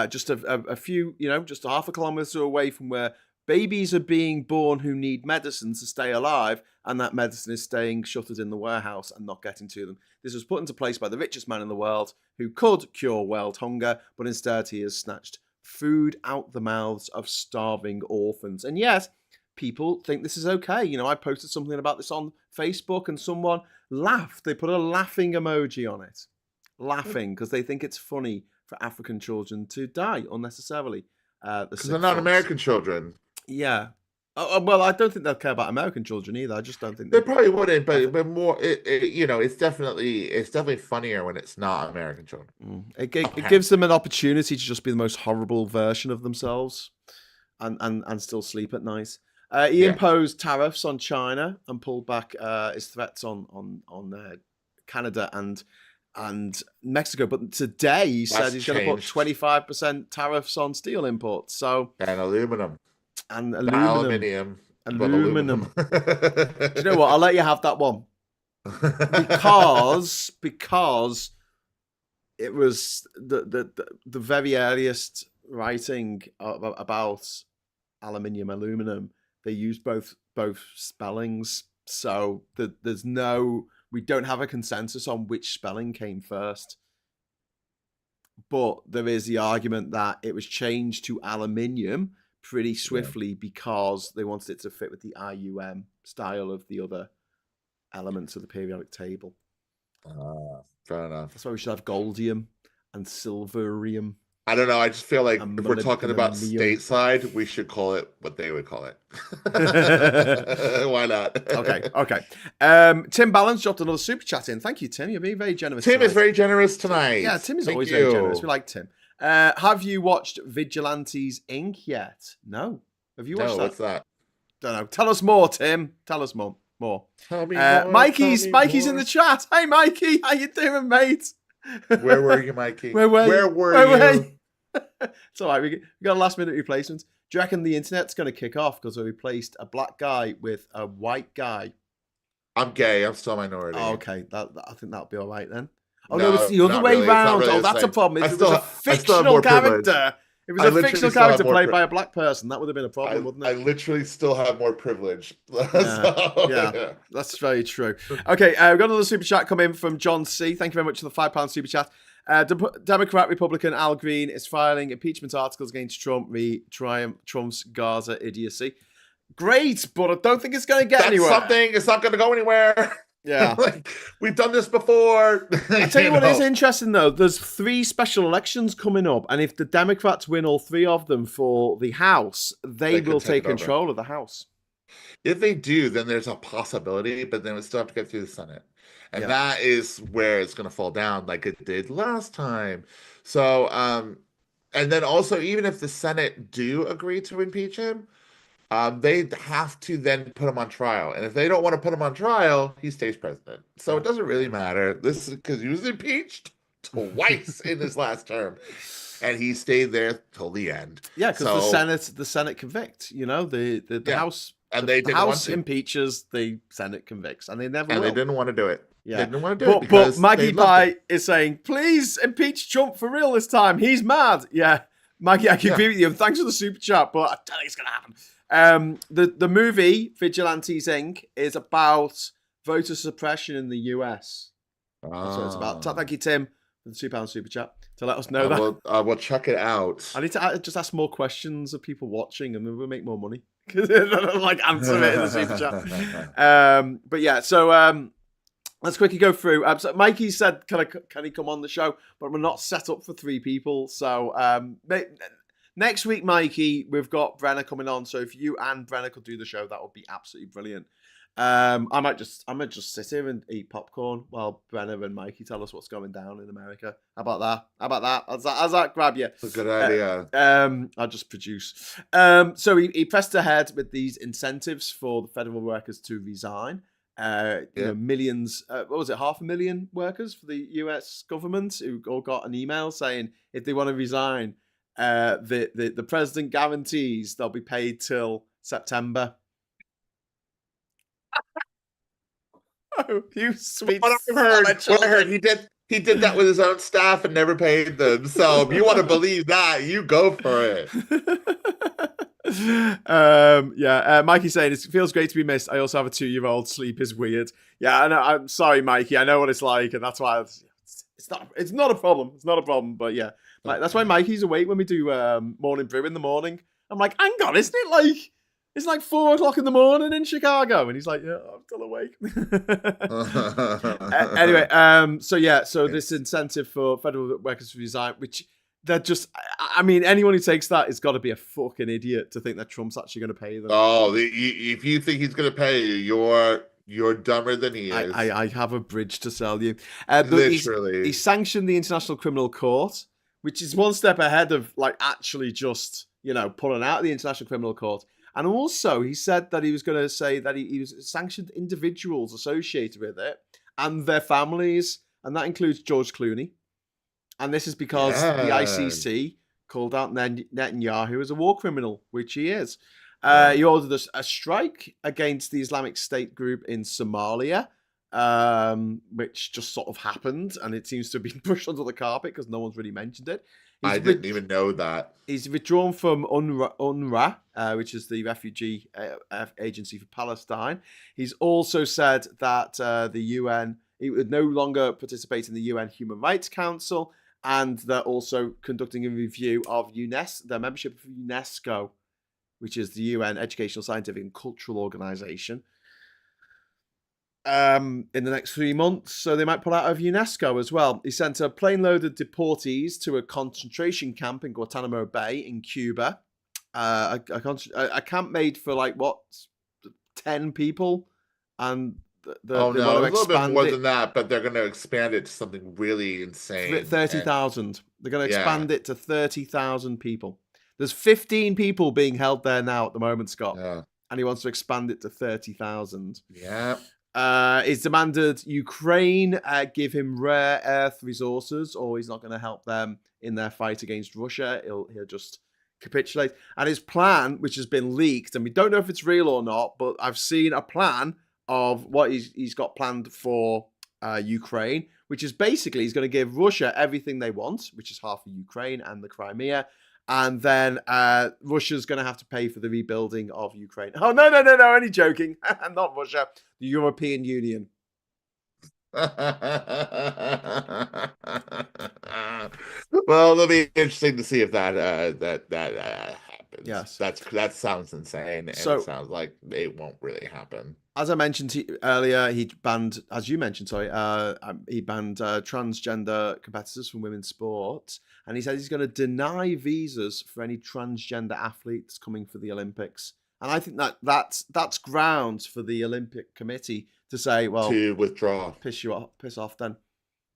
just a few, just a half a kilometer away from where babies are being born who need medicine to stay alive, and that medicine is staying shuttered in the warehouse and not getting to them. This was put into place by the richest man in the world who could cure world hunger, but instead he has snatched food out the mouths of starving orphans. And yes, people think this is okay. I posted something about this on Facebook and someone laughed. They put a laughing emoji on it. Laughing because they think it's funny for African children to die unnecessarily. Because they're not American children. Yeah. Well, I don't think they'll care about American children either. I just don't think they probably wouldn't. But more, it's definitely funnier when it's not American children. It gives them an opportunity to just be the most horrible version of themselves, and still sleep at night. He imposed tariffs on China and pulled back his threats on Canada and Mexico, but today he said he's going to put 25% tariffs on steel imports. So and aluminum. Aluminum. Do you know what? I'll let you have that one because it was the very earliest writing about aluminum. They used both spellings, so we don't have a consensus on which spelling came first. But there is the argument that it was changed to aluminium pretty swiftly because they wanted it to fit with the IUM style of the other elements of the periodic table. Fair enough. That's why we should have goldium and silverium. I don't know. I just feel like if we're talking about stateside, we should call it what they would call it. Why not? Okay. Tim Balance dropped another super chat in. Thank you, Tim. You're being very generous. Tim is very generous tonight. Yeah, Tim is always very generous. We like Tim. Have you watched Vigilantes Inc. yet? No. Have you watched No, that? what's that? Don't know. Tell us more, Tim. Tell us more. Tell me more. Mikey's tell me in more. the chat. Hey, Mikey, how you doing, mate? Where were you, Mikey? Where were you? It's all right. We got a last minute replacement. Do you reckon the internet's going to kick off because we replaced a black guy with a white guy? I'm gay. I'm still a minority. Oh, okay. I think that'll be all right then. Oh, No, no, it's the other way really. round. Really that's a problem. If it was a I still have fictional more privilege. character, it was I a literally fictional still have character more played by a black person, that would have been a problem, wouldn't it? I literally still have more privilege. Yeah, that's very true. Okay, we've got another super chat come in from John C. Thank you very much for the £5 super chat. Democrat Republican Al Green is filing impeachment articles against Trump Trump's Gaza idiocy. Great, but I don't think it's going to get anywhere. It's not going to go anywhere. Yeah. We've done this before. I tell you what is interesting, though. There's 3 special elections coming up, and if the Democrats win all 3 of them for the House, they will take control of the House. If they do, then there's a possibility, but then we still have to get through the Senate. And that is where it's going to fall down like it did last time. So, and then also, even if the Senate do agree to impeach him, they have to then put him on trial. And if they don't want to put him on trial, he stays president. So it doesn't really matter. This is because he was impeached twice in his last term. And he stayed there till the end. Yeah, because the Senate convict, the House. And the House impeaches, the Senate convicts, and they never will. And they didn't want to do it. Yeah. They didn't want to do it because but Maggie Pie is saying, please impeach Trump for real this time. He's mad. Yeah, Maggie, I can agree with you. And thanks for the super chat, but I tell you it's going to happen. The movie, Vigilantes Inc., is about voter suppression in the US. That's what it's about. Thank you, Tim, for the £2 super chat to let us know that. I will check it out. I need to just ask more questions of people watching, and then we'll make more money. Answer it in the super chat. But yeah, so let's quickly go through. So Mikey said, can he come on the show? But we're not set up for 3 people. So next week, Mikey, we've got Brenna coming on. So if you and Brenna could do the show, that would be absolutely brilliant. I might just sit here and eat popcorn while Brenna and Mikey tell us what's going down in America. How about that? How's that grab you? That's a good idea. I'll just produce. So he pressed ahead with these incentives for the federal workers to resign. Millions. What was it? 500,000 workers for the US government who all got an email saying if they want to resign, the president guarantees they'll be paid till September. Oh, you sweet. What I heard, he did that with his own staff and never paid them. So if you want to believe that, you go for it. Mikey's saying it feels great to be missed. I also have a 2-year-old. Sleep is weird. Yeah, I know. I'm sorry, Mikey. I know what it's like, and that's why it's not a problem. It's not a problem. But yeah, that's why Mikey's awake when we do morning brew in the morning. I'm like, hang on, isn't it like? It's like 4:00 in the morning in Chicago. And he's like, yeah, I'm still awake. Anyway, so this incentive for federal workers to resign, which they're just, I mean, anyone who takes that has got to be a fucking idiot to think that Trump's actually going to pay them. Oh, if you think he's going to pay you, you're dumber than he is. I have a bridge to sell you. Literally. He sanctioned the International Criminal Court, which is one step ahead of actually just, pulling out of the International Criminal Court. And also, he said that he was going to say that he was sanctioned individuals associated with it and their families, and that includes George Clooney. And this is because the ICC called out Netanyahu as a war criminal, which he is. He ordered a strike against the Islamic State group in Somalia, which just sort of happened, and it seems to have been pushed under the carpet because no one's really mentioned it. I didn't even know that. He's withdrawn from UNRWA, which is the refugee agency for Palestine. He's also said that the UN, he would no longer participate in the UN Human Rights Council, and they're also conducting a review of their membership of UNESCO, which is the UN Educational, Scientific and Cultural Organization, in the next 3 months, so they might pull out of UNESCO as well. He sent a plane load of deportees to a concentration camp in Guantanamo Bay in Cuba. A camp made for 10 people, and Oh they want no, to it's a little bit expand more it. than that, but they're going to expand it to something really insane. 30,000. They're going to Yeah. expand it to 30,000 people. There's 15 people being held there now at the moment, Scott, Yeah. and he wants to expand it to 30,000. Yeah. He's demanded Ukraine give him rare earth resources, or he's not going to help them in their fight against Russia. He'll just capitulate. And his plan, which has been leaked, and we don't know if it's real or not, but I've seen a plan of what he's got planned for Ukraine, which is basically he's going to give Russia everything they want, which is half of Ukraine and the Crimea. And then Russia's going to have to pay for the rebuilding of Ukraine. Oh, no, only joking. Not Russia, the European Union. Well, it'll be interesting to see if that happens. Yes, that sounds insane, and so, it sounds like it won't really happen. As I mentioned earlier, he banned, as you mentioned, he banned transgender competitors from women's sports, and he said he's going to deny visas for any transgender athletes coming for the Olympics. And I think that's grounds for the Olympic Committee to say, well, to withdraw, piss off. Then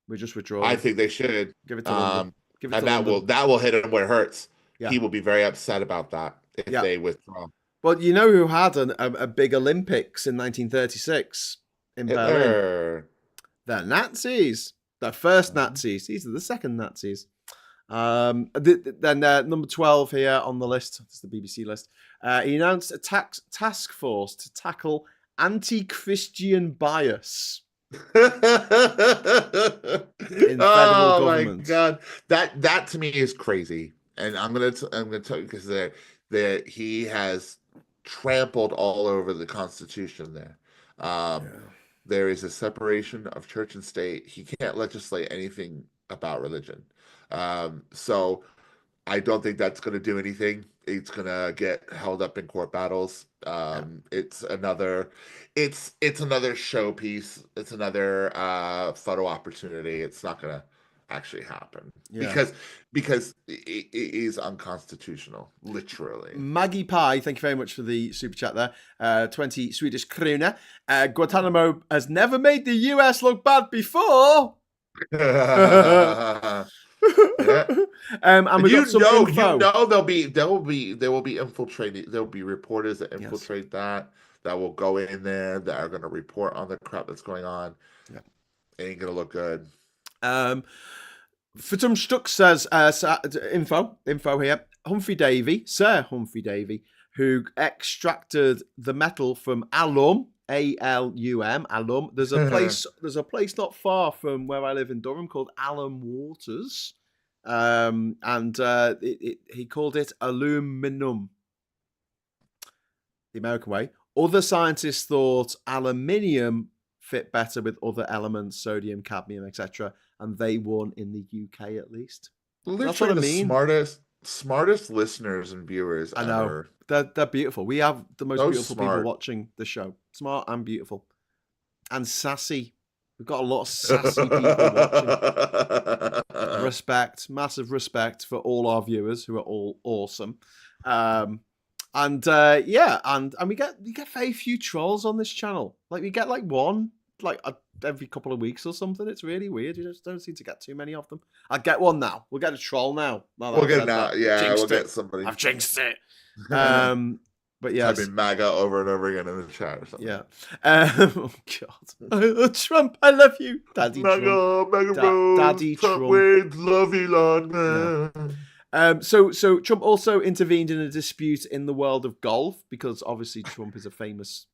we just withdraw. I think they should give it to London. Give it and to that will hit him where it hurts. Yeah. He will be very upset about that if they withdraw. Well, you know who had a big Olympics in 1936 in Berlin? The Nazis. The first Nazis. These are the second Nazis. Then number 12 here on the list, this is the BBC list, he announced a task force to tackle anti-Christian bias in federal government. My God, that to me is crazy, and I'm gonna tell you because he has trampled all over the Constitution there. There is a separation of church and state. He can't legislate anything about religion. So I don't think that's going to do anything. It's going to get held up in court battles. It's another showpiece. It's another photo opportunity. It's not going to actually happen because it is unconstitutional, literally. Maggie Pie, thank you very much for the super chat there. 20 Swedish krona. Guantanamo has never made the US look bad before. And we got some info. There will be infiltrating. There will be reporters that infiltrate that will go in there, that are going to report on the crap that's going on. It ain't going to look good. Fatum Stuck says info here. Sir Humphrey Davy, who extracted the metal from alum, A-L-U-M, alum. There's a place not far from where I live in Durham called Alum Waters, and he called it aluminum, the American way. Other scientists thought aluminium fit better with other elements, sodium, cadmium, etc., and they won in the UK at least. That's what I mean. Smartest listeners and viewers I know. ever. They're beautiful. We have the most beautiful people watching the show. Smart and beautiful. And sassy. We've got a lot of sassy people watching. Respect, massive respect for all our viewers who are all awesome. And we get very few trolls on this channel. Like we get like one every couple of weeks or something. It's really weird. You just don't seem to get too many of them. I'll get one now. We'll get a troll now. We'll get now. Yeah, we'll get somebody. I've jinxed it. But yeah, I've been MAGA over and over again in the chat or something. Yeah. Oh God. Trump, I love you, Daddy MAGA, Trump. MAGA bro. Daddy Trump wins. Love Elon. Yeah. So Trump also intervened in a dispute in the world of golf because obviously Trump is a famous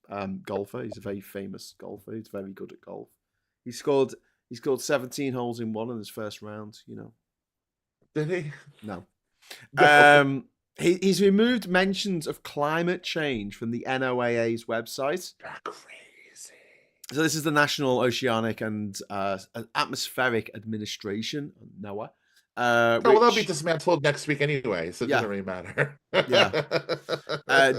golfer. He's a very famous golfer. He's very good at golf. He scored 17 holes in one in his first round. You know. Did he? No. He's removed mentions of climate change from the NOAA's website. Crazy. So this is the National Oceanic and Atmospheric Administration, NOAA. They'll be dismantled next week anyway, so it doesn't really matter.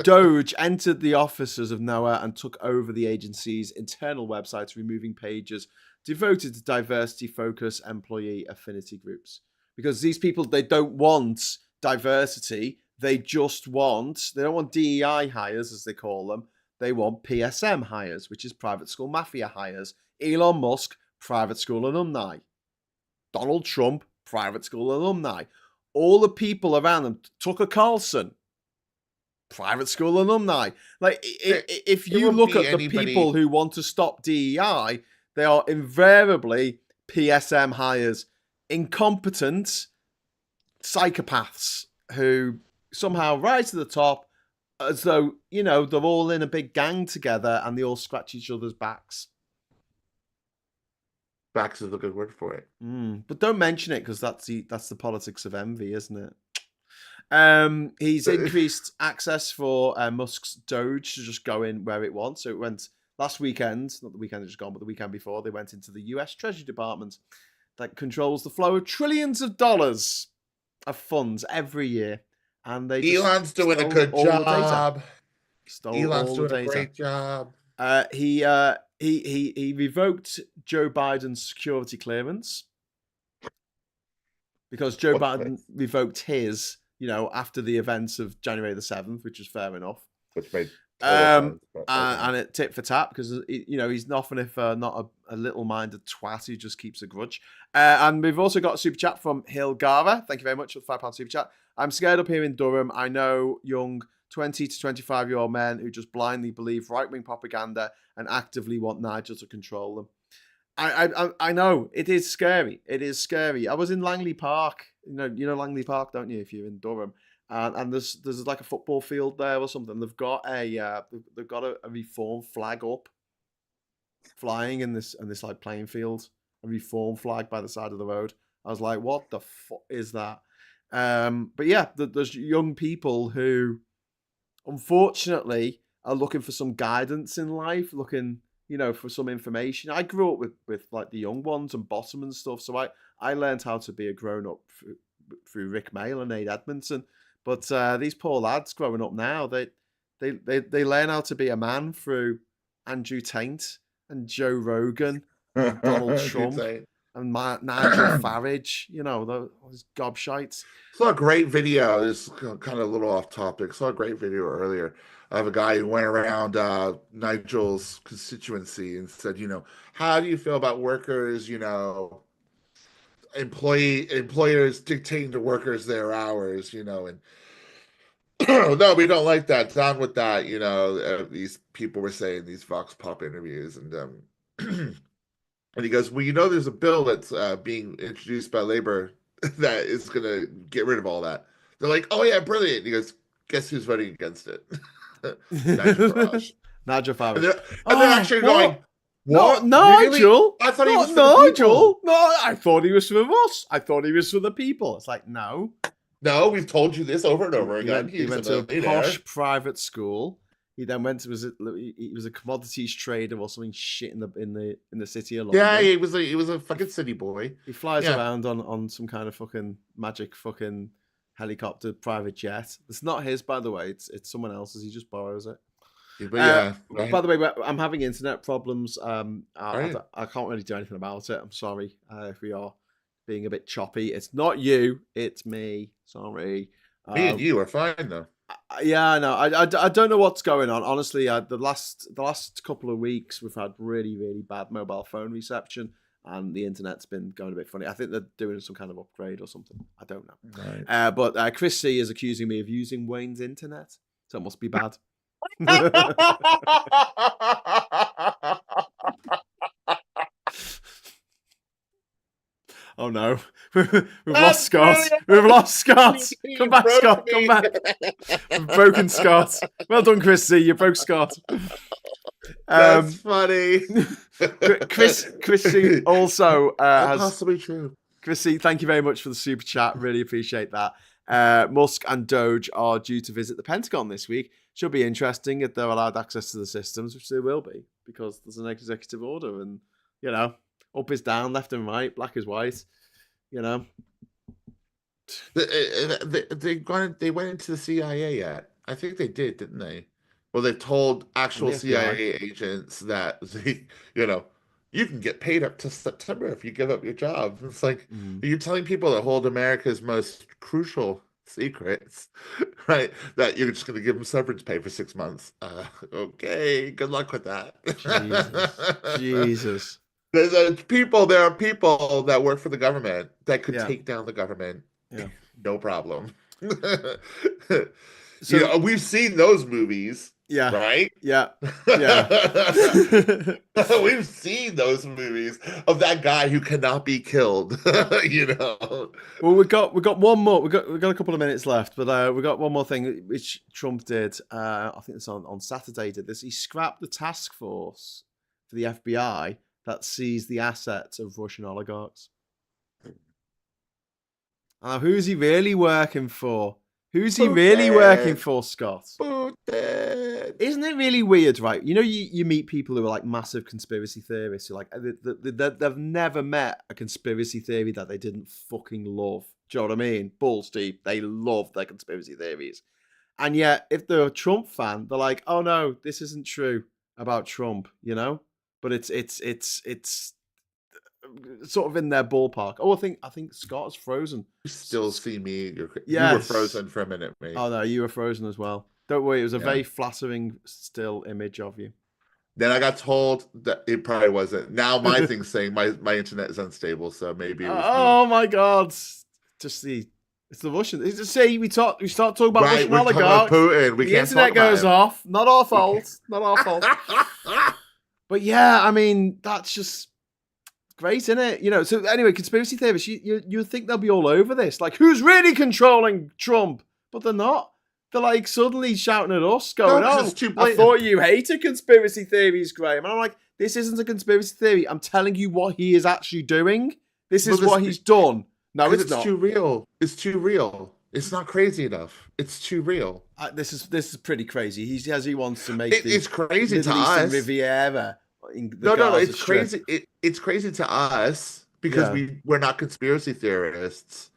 DOGE entered the offices of NOAA and took over the agency's internal websites, removing pages devoted to diversity focus employee affinity groups. Because these people, they don't want diversity. They don't want DEI hires, as they call them. They want PSM hires, which is private school mafia hires. Elon Musk, private school alumni. Donald Trump, private school alumni. All the people around them, Tucker Carlson, private school alumni. Like, if you look at the people who want to stop DEI, they are invariably PSM hires, incompetent psychopaths who somehow rise to the top as though, you know, they're all in a big gang together and they all scratch each other's backs. Backs is a good word for it. But don't mention it, because that's the politics of envy, isn't it? He's increased access for Musk's DOGE to just go in where it wants. So it went last weekend, not the weekend just gone, but the weekend before, they went into the US Treasury Department that controls the flow of trillions of dollars of funds every year. And they Elon's doing a good job. Elon's doing a great job. He revoked Joe Biden's security clearance because Joe Biden revoked his, you know, after the events of January the 7th, which is fair enough. Which made sense, and it tit for tat, because, you know, he's nothing if not a little-minded twat who just keeps a grudge. And we've also got a super chat from Hilgara. Thank you very much for the £5 super chat. I'm scared up here in Durham. I know young 20 to 25-year-old men who just blindly believe right-wing propaganda and actively want Nigel to control them. I know, it is scary. It is scary. I was in Langley Park. You know Langley Park, don't you, if you're in Durham? And there's like a football field there or something. They've got a reform flag up, flying in this like playing field. A reform flag by the side of the road. I was like, what the fuck is that? But yeah, there's young people who, unfortunately, are looking for some guidance in life, looking, you know, for some information. I grew up with like the young ones and Bottom and stuff, so I learned how to be a grown up through Rick Mail and Nate Edmondson. But these poor lads growing up now, they learn how to be a man through Andrew Tate and Joe Rogan, and Donald Trump, and Nigel Farage. You know, those gobshites. Saw a great video. This is kind of a little off topic. Saw a great video earlier of a guy who went around Nigel's constituency and said, you know, how do you feel about workers, you know, employers dictating to workers their hours, you know, and no, we don't like that. Down with that, you know. These people were saying these Vox Pop interviews, and and he goes, well, you know, there's a bill that's being introduced by Labor that is going to get rid of all that. They're like, oh yeah, brilliant. And he goes, guess who's voting against it? Nigel Farage. Nigel Farage. And they're actually going, what? No, Nigel. Really? I thought he was for Nigel. No, I thought he was for us. I thought he was for the people. It's like, no. No, we've told you this over and over again. He went to a posh private school. He then went to he was a commodities trader or something shit in the city of London. Yeah, he was a fucking city boy. He flies around on some kind of fucking magic fucking helicopter private jet. It's not his, by the way. It's someone else's. He just borrows it. But yeah. Right. By the way, I'm having internet problems. Right. I can't really do anything about it. I'm sorry if we are being a bit choppy. It's not you, it's me. Sorry. Me and you are fine though. Yeah, no, I don't know what's going on. Honestly, the last couple of weeks we've had really, really bad mobile phone reception, and the internet's been going a bit funny. I think they're doing some kind of upgrade or something. I don't know. Right. But Chris C is accusing me of using Wayne's internet, so it must be bad. Oh no, we've lost Scott. We've lost Scott. Come back, Scott. Come back. We've broken Scott. Well done, Chris C. You broke Scott. That's funny. Chris C. also has possibly true. Chris C. Thank you very much for the super chat. Really appreciate that. Musk and DOGE are due to visit the Pentagon this week. Should be interesting if they're allowed access to the systems, which they will be, because there's an executive order, and you know. Up is down, left and right, black is white. You know, they went into the CIA yet? I think they did, didn't they? Well, they told actual CIA agents that you know, you can get paid up to September if you give up your job. It's like, are you telling people that hold America's most crucial secrets, right? That you're just going to give them severance pay for 6 months. Okay, good luck with that. Jesus. There are people that work for the government that could Yeah. take down the government. Yeah. No problem. So we've seen those movies. yeah. Right? Yeah. Yeah. We've seen those movies of that guy who cannot be killed. Well, we got one more. We got a couple of minutes left, but we got one more thing which Trump did. I think it's on Saturday. Did this? He scrapped the task force for the FBI that seized the assets of Russian oligarchs. Who's he really working for? Who's he really working for, Scott? Isn't it really weird, right? You meet people who are like massive conspiracy theorists who like they've never met a conspiracy theory that they didn't fucking love. Do you know what I mean? Balls deep. They love their conspiracy theories. And yet, if they're a Trump fan, they're like, oh no, this isn't true about Trump, But it's sort of in their ballpark. Oh, I think Scott is frozen. You still see me. You Yes. were frozen for a minute, mate. Oh no, you were frozen as well. Don't worry, it was a very flattering still image of you. Then I got told that it probably wasn't. Now my thing's saying my internet is unstable, so maybe it was Oh my god. It's the Russian. See, we start talking about Russian oligarchs. Putin. The internet goes off. Not our fault. Not our fault. But yeah, I mean, that's just great, isn't it? So anyway, conspiracy theorists, you think they'll be all over this. Like, who's really controlling Trump? But they're not. They're like suddenly shouting at us, going, I thought you hated conspiracy theories, Graham. And I'm like, this isn't a conspiracy theory. I'm telling you what he is actually doing. This is what he's done. No, it's not. Too real. It's too real. It's not crazy enough. It's too real. This is pretty crazy. He wants to make it's crazy Middle to Eastern us. Riviera. No, it's crazy. It's crazy to us because we're not conspiracy theorists.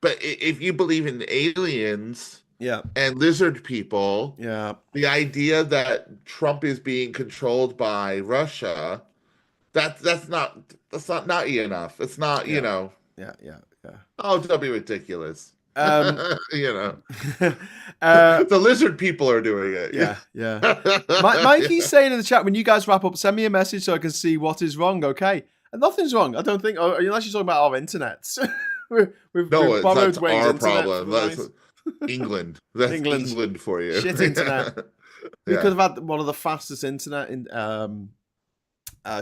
But if you believe in aliens, and lizard people, the idea that Trump is being controlled by Russia, that's not nutty enough. It's not, Yeah. Oh, don't be ridiculous. The lizard people are doing it. Yeah. Mikey's saying in the chat, when you guys wrap up, send me a message so I can see what is wrong, okay? And nothing's wrong, I don't think, unless you're talking about our internets. We've borrowed that's Wayne's our internet problem. That's England. That's England for you. Shit internet. We could have had one of the fastest internet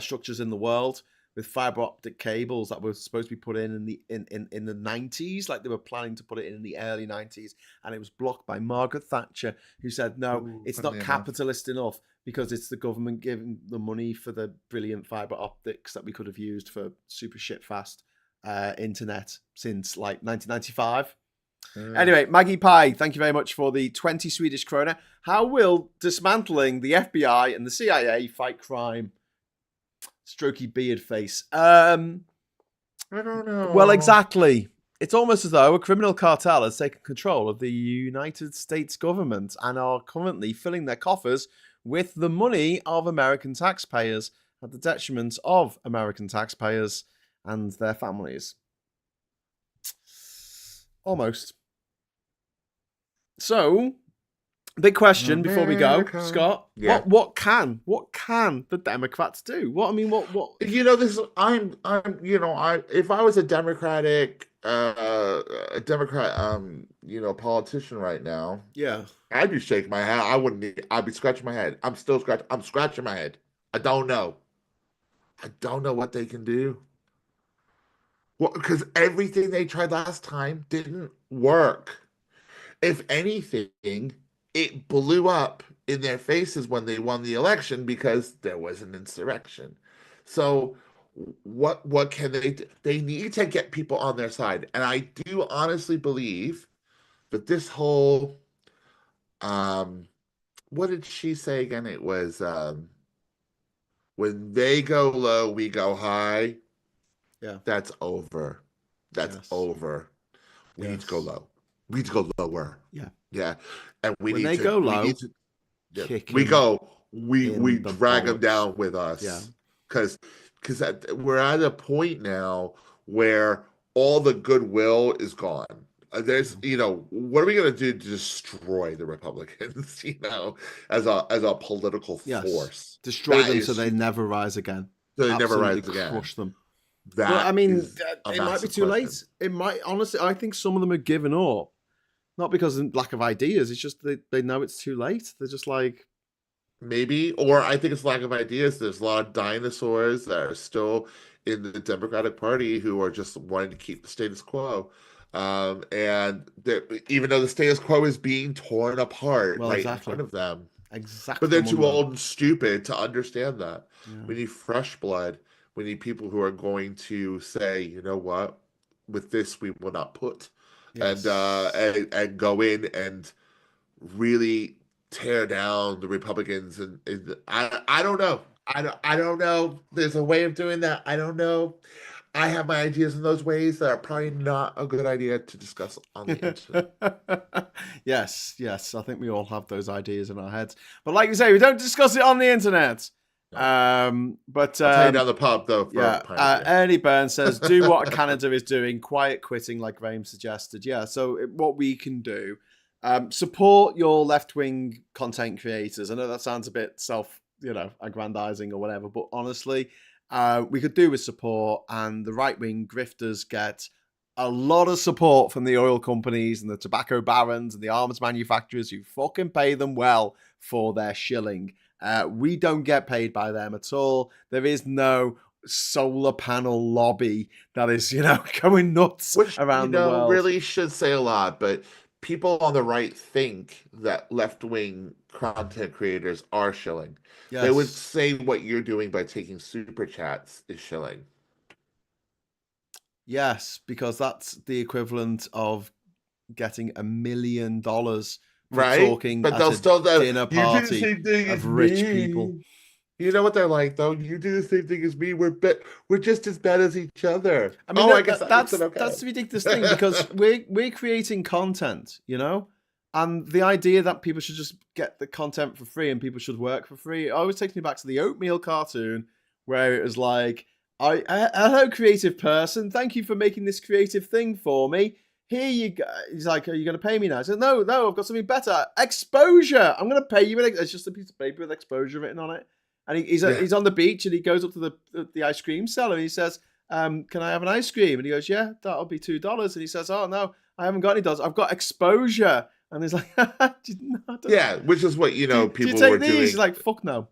structures in the world with fiber optic cables that were supposed to be put in the 90s, like they were planning to put it in the early 90s, and it was blocked by Margaret Thatcher, who said no, it's not capitalist enough because it's the government giving the money for the brilliant fiber optics that we could have used for super shit fast internet since like 1995. Anyway, Maggie Pie, thank you very much for the 20 Swedish krona. How will dismantling the FBI and the CIA fight crime? Strokey beard face. I don't know. Well, exactly. It's almost as though a criminal cartel has taken control of the United States government and are currently filling their coffers with the money of American taxpayers at the detriment of American taxpayers and their families. Almost. So, big question before we go, Scott. Yeah. What can the Democrats do? What this if I was a Democrat politician right now, I'd be shaking my head. I'd be scratching my head. I'm scratching my head. I don't know what they can do. Well, because everything they tried last time didn't work. If anything, it blew up in their faces when they won the election because there was an insurrection. So what can they do? They need to get people on their side. And I do honestly believe that this whole what did she say again? It was when they go low, we go high. Yeah. That's over. That's over. We need to go low. We need to go lower. Yeah. Yeah. And when they go low, we drag them down with us. Yeah. Because we're at a point now where all the goodwill is gone. There's, what are we going to do to destroy the Republicans, as a political force? Destroy them so they never rise again. So they never rise Absolutely again. crush them. That Well, I mean, is a it might be massive too question. late. It might, honestly, I think some of them are giving up. Not because of lack of ideas. It's just they know it's too late. They're just like, Maybe, or I think it's lack of ideas. There's a lot of dinosaurs that are still in the Democratic Party who are just wanting to keep the status quo. And even though the status quo is being torn apart Well, right exactly. in front of them, exactly. but they're too old and stupid to understand that. Yeah. We need fresh blood. We need people who are going to say, you know what, with this we will not put, Yes. and go in and really tear down the Republicans. And I don't know. I don't know. There's a way of doing that. I don't know. I have my ideas in those ways that are probably not a good idea to discuss on the internet. Yes. I think we all have those ideas in our heads. But like you say, we don't discuss it on the internet. No. But I'll take you down the pub, though. For Ernie Burns says, do what Canada is doing, quiet quitting like Graham suggested. Yeah, so what we can do, support your left-wing content creators. I know that sounds a bit aggrandizing or whatever, but honestly, we could do with support, and the right-wing grifters get a lot of support from the oil companies and the tobacco barons and the arms manufacturers who fucking pay them well for their shilling. We don't get paid by them at all. There is no solar panel lobby that is, going nuts around the world. Really should say a lot, but people on the right think that left-wing content creators are shilling. Yes. They would say what you're doing by taking super chats is shilling. Yes, because that's the equivalent of getting $1 million for talking but at they'll still dinner party of rich people. You know what they're like, though? You do the same thing as me. We're just as bad as each other. I mean, I guess that's the ridiculous thing, because we're creating content, and the idea that people should just get the content for free and people should work for free. It always takes me back to the oatmeal cartoon, where it was like, hello, creative person. Thank you for making this creative thing for me. Here you go. He's like, are you going to pay me now? I said, no, I've got something better. Exposure. I'm going to pay you. It's just a piece of paper with exposure written on it. And he's on the beach, and he goes up to the ice cream seller, and he says, can I have an ice cream? And he goes, yeah, that'll be $2. And he says, oh, no, I haven't got any dollars. I've got exposure. And he's like, which is what, people were doing. He's like, fuck no.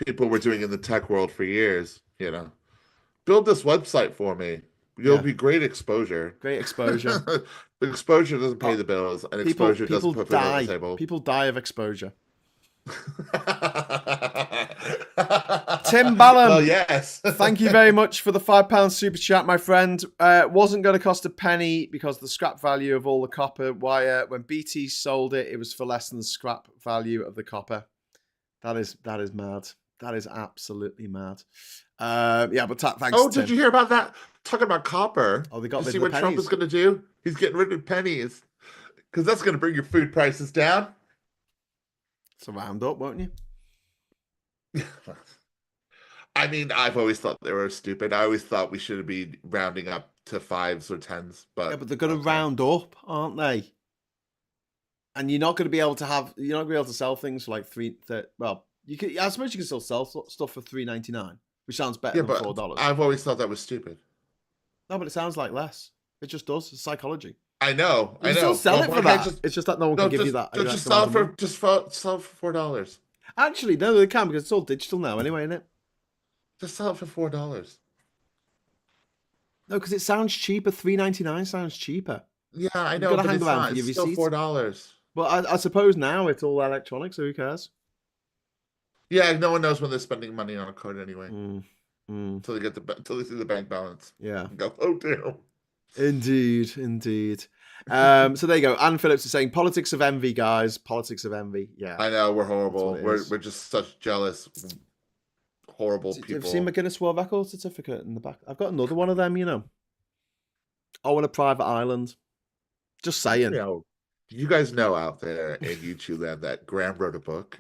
People were doing in the tech world for years, Build this website for me. You'll be great exposure. Great exposure. But exposure doesn't pay the bills, and exposure doesn't put food on the table. People die of exposure. Tim Ballum. Well, yes. Thank you very much for the £5 super chat, my friend. Wasn't going to cost a penny because the scrap value of all the copper wire. When BT sold it, it was for less than the scrap value of the copper. That is mad. That is absolutely mad. But thanks. Oh, did you hear about that? Talking about copper. Oh, they got rid of see what Trump is going to do? He's getting rid of pennies, because that's going to bring your food prices down. So round up, won't you? I mean, I've always thought they were stupid. I always thought we should be rounding up to 5s or 10s. But they're going to round up, aren't they? And you're not going to be able to sell things for like you can. I suppose you can still sell stuff for $3.99, which sounds better than $4. I've always thought that was stupid. No, but it sounds like less. It just does. It's psychology. I know. You still sell it for that. It's just that no one can give you that. Just sell it for $4. Actually, no, they can, because it's all digital now anyway, isn't it? Just sell it for $4. No, because it sounds cheaper. $3.99 sounds cheaper. Yeah, I know. But it's still $4. Well, I suppose now it's all electronic, so who cares? Yeah, no one knows when they're spending money on a card anyway. Until they see the bank balance. Yeah. And go, oh damn. Indeed. So there you go. Anne Phillips is saying, politics of envy, guys. Politics of envy. Yeah. I know, we're horrible. We're just such jealous, horrible people. Have you seen my Guinness World Record certificate in the back? I've got another one of them, Oh, on a private island. Just saying. You guys know out there in YouTube land that Graham wrote a book.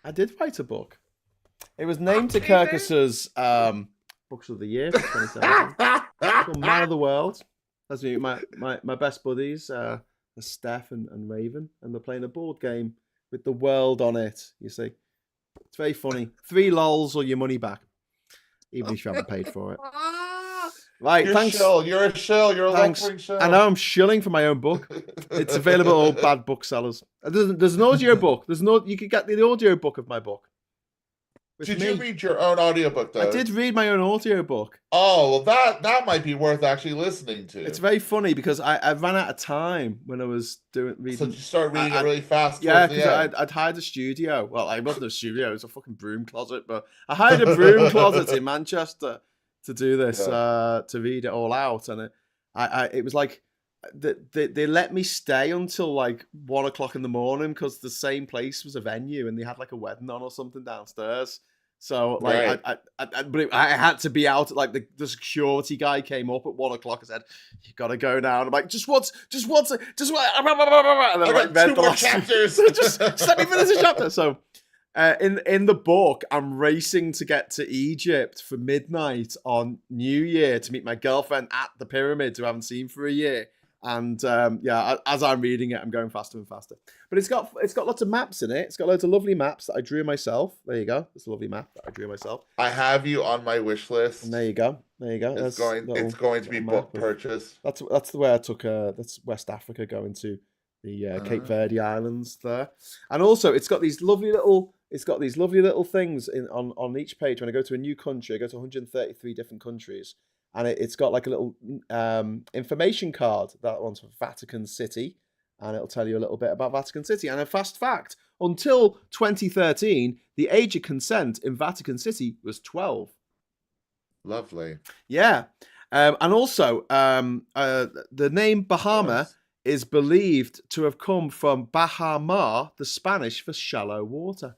I did write a book. It was named to Kirkus's Books of the Year for 2017. Called Man of the World. That's me. My best buddies are Steph and Raven, and they're playing a board game with the world on it. You see, it's very funny. 3 lols or your money back, even if you haven't paid for it. Right, You're thanks. shill. You're a shill. You're a Thanks. left-wing shill. I know I'm shilling for my own book. It's available at all bad booksellers. There's an audio book. You could get the audio book of my book. Did you read your own audiobook, though? I did read my own audio book. Oh, well, that might be worth actually listening to. It's very funny because I ran out of time when I was reading. So you started reading it really fast. Yeah, because I'd hired a studio. Well, I wasn't a studio; it was a fucking broom closet. But I hired a broom closet in Manchester to do this, to read it all out, and it was like they let me stay until like 1 o'clock in the morning because the same place was a venue and they had like a wedding on or something downstairs. So like but I had to be out. Like the security guy came up at 1 o'clock and said, "You gotta go now." And I'm like, just what? And then I like got 2 more chapters. just let me finish the chapter. So in the book, I'm racing to get to Egypt for midnight on New Year to meet my girlfriend at the pyramids who I haven't seen for a year. And as I'm reading it, I'm going faster and faster. But it's got lots of maps in it. It's got loads of lovely maps that I drew myself. There you go. It's a lovely map that I drew myself. I have you on my wish list. And there you go. It's going to be book purchase. That's the way I took. That's West Africa, going to the Cape Verde Islands there. And also, it's got these lovely little things on each page. When I go to a new country, I go to 133 different countries. And it's got like a little information card. That one's for Vatican City. And it'll tell you a little bit about Vatican City. And a fast fact, until 2013, the age of consent in Vatican City was 12. Lovely. Yeah. And also, the name Bahama is believed to have come from Bahama, the Spanish for shallow water.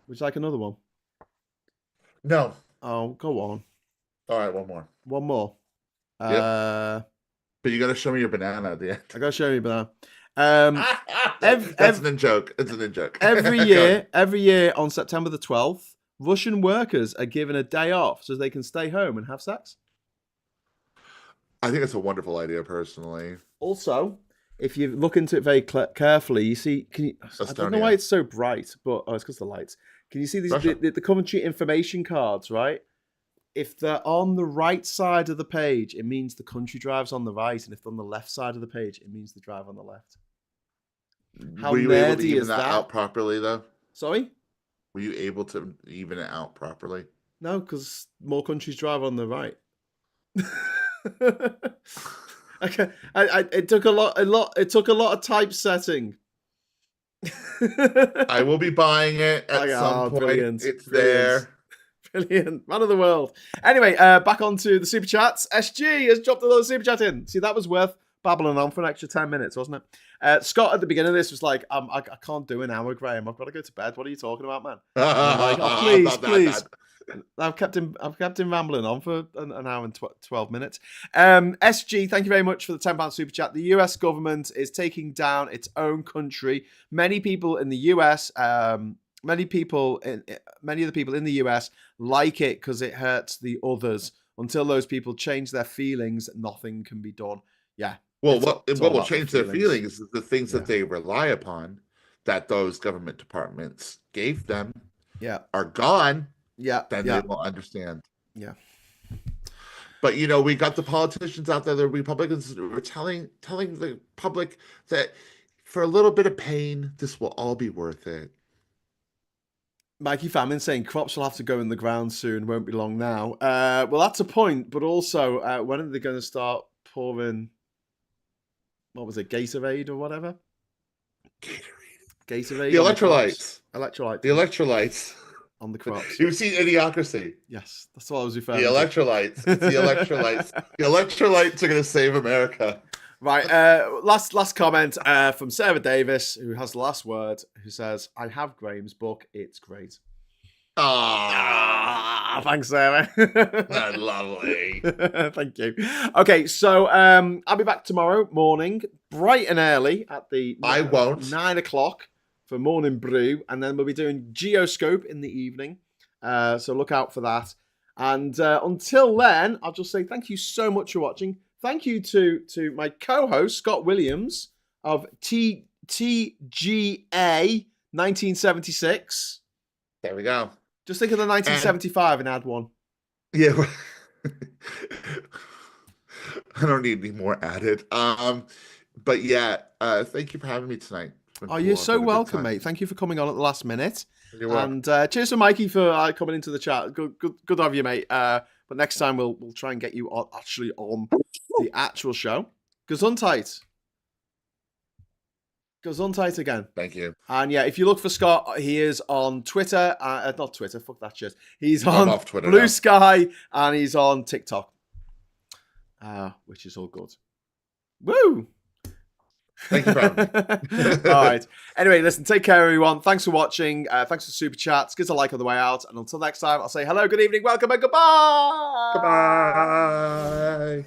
Would you like another one? No. Oh, go on. All right, one more. One more. But you got to show me your banana at the end. I got to show you a banana. That's an in-joke. It's an in-joke. Every year on September the 12th, Russian workers are given a day off so they can stay home and have sex. I think it's a wonderful idea, personally. Also, if you look into it very carefully, you see. I don't know why it's so bright, but it's because of the lights. Can you see these the Coventry information cards, right? If they're on the right side of the page, it means the country drives on the right, and if they're on the left side of the page, it means the drive on the left. How Were you able to nerdy even is that that? out properly, though? Sorry? Were you able to even it out properly? No, because more countries drive on the right. Okay, it took a lot. It took a lot of typesetting. I will be buying it at some point. Brilliant, it's brilliant. there. Brilliant. Man of the world. Anyway, back onto the super chats. SG has dropped a little super chat in. See, that was worth babbling on for an extra 10 minutes, wasn't it? Scott at the beginning of this was like, I can't do an hour, Graham. I've got to go to bed. What are you talking about, man? I'm like, oh, please. I've kept him rambling on for an hour and 12 minutes. SG, thank you very much for the £10 super chat. The US government is taking down its own country. Many people in the US, many of the people in the US like it because it hurts the others. Until those people change their feelings, nothing can be done. Yeah. Well, what will change their feelings is the things that they rely upon, that those government departments gave them, are gone. Yeah. Then they will understand. Yeah. But we got the politicians out there, the Republicans, were telling the public that for a little bit of pain, this will all be worth it. Mikey Famine saying crops will have to go in the ground soon, won't be long now. Well, that's a point, but also, when are they going to start pouring, what was it, Gatorade or whatever? Gatorade. The electrolytes. The electrolytes. On the crops. You've seen Idiocracy. Yes, that's what I was referring to. The electrolytes. It's the electrolytes. The electrolytes are going to save America. Right. Last comment from Sarah Davis, who has the last word, who says, I have Graham's book. It's great. Ah, thanks, Sarah. That's lovely. Thank you. Okay, so I'll be back tomorrow morning, bright and early at the 9 o'clock for morning brew, and then we'll be doing Geoscope in the evening. So look out for that. And until then, I'll just say thank you so much for watching. thank you to my co-host, Scott Williams of TGA 1976. There we go. Just think of the 1975 and add one. Yeah. I don't need any more added. But yeah, thank you for having me tonight. Oh, you're so welcome, mate. Thank you for coming on at the last minute. You're welcome. And cheers to Mikey for coming into the chat. Good to have you, mate. But next time we'll try and get you on the actual show. Gesundheit. Gesundheit again. Thank you. And yeah, if you look for Scott, he is on Twitter. Not Twitter, fuck that shit. He's on off Twitter Blue now. Sky and he's on TikTok. Which is all good. Woo! Thank you for having me. All right. Anyway, listen, take care, everyone. Thanks for watching. Thanks for super chats. Give us a like on the way out. And until next time, I'll say hello, good evening, welcome, and goodbye. Goodbye.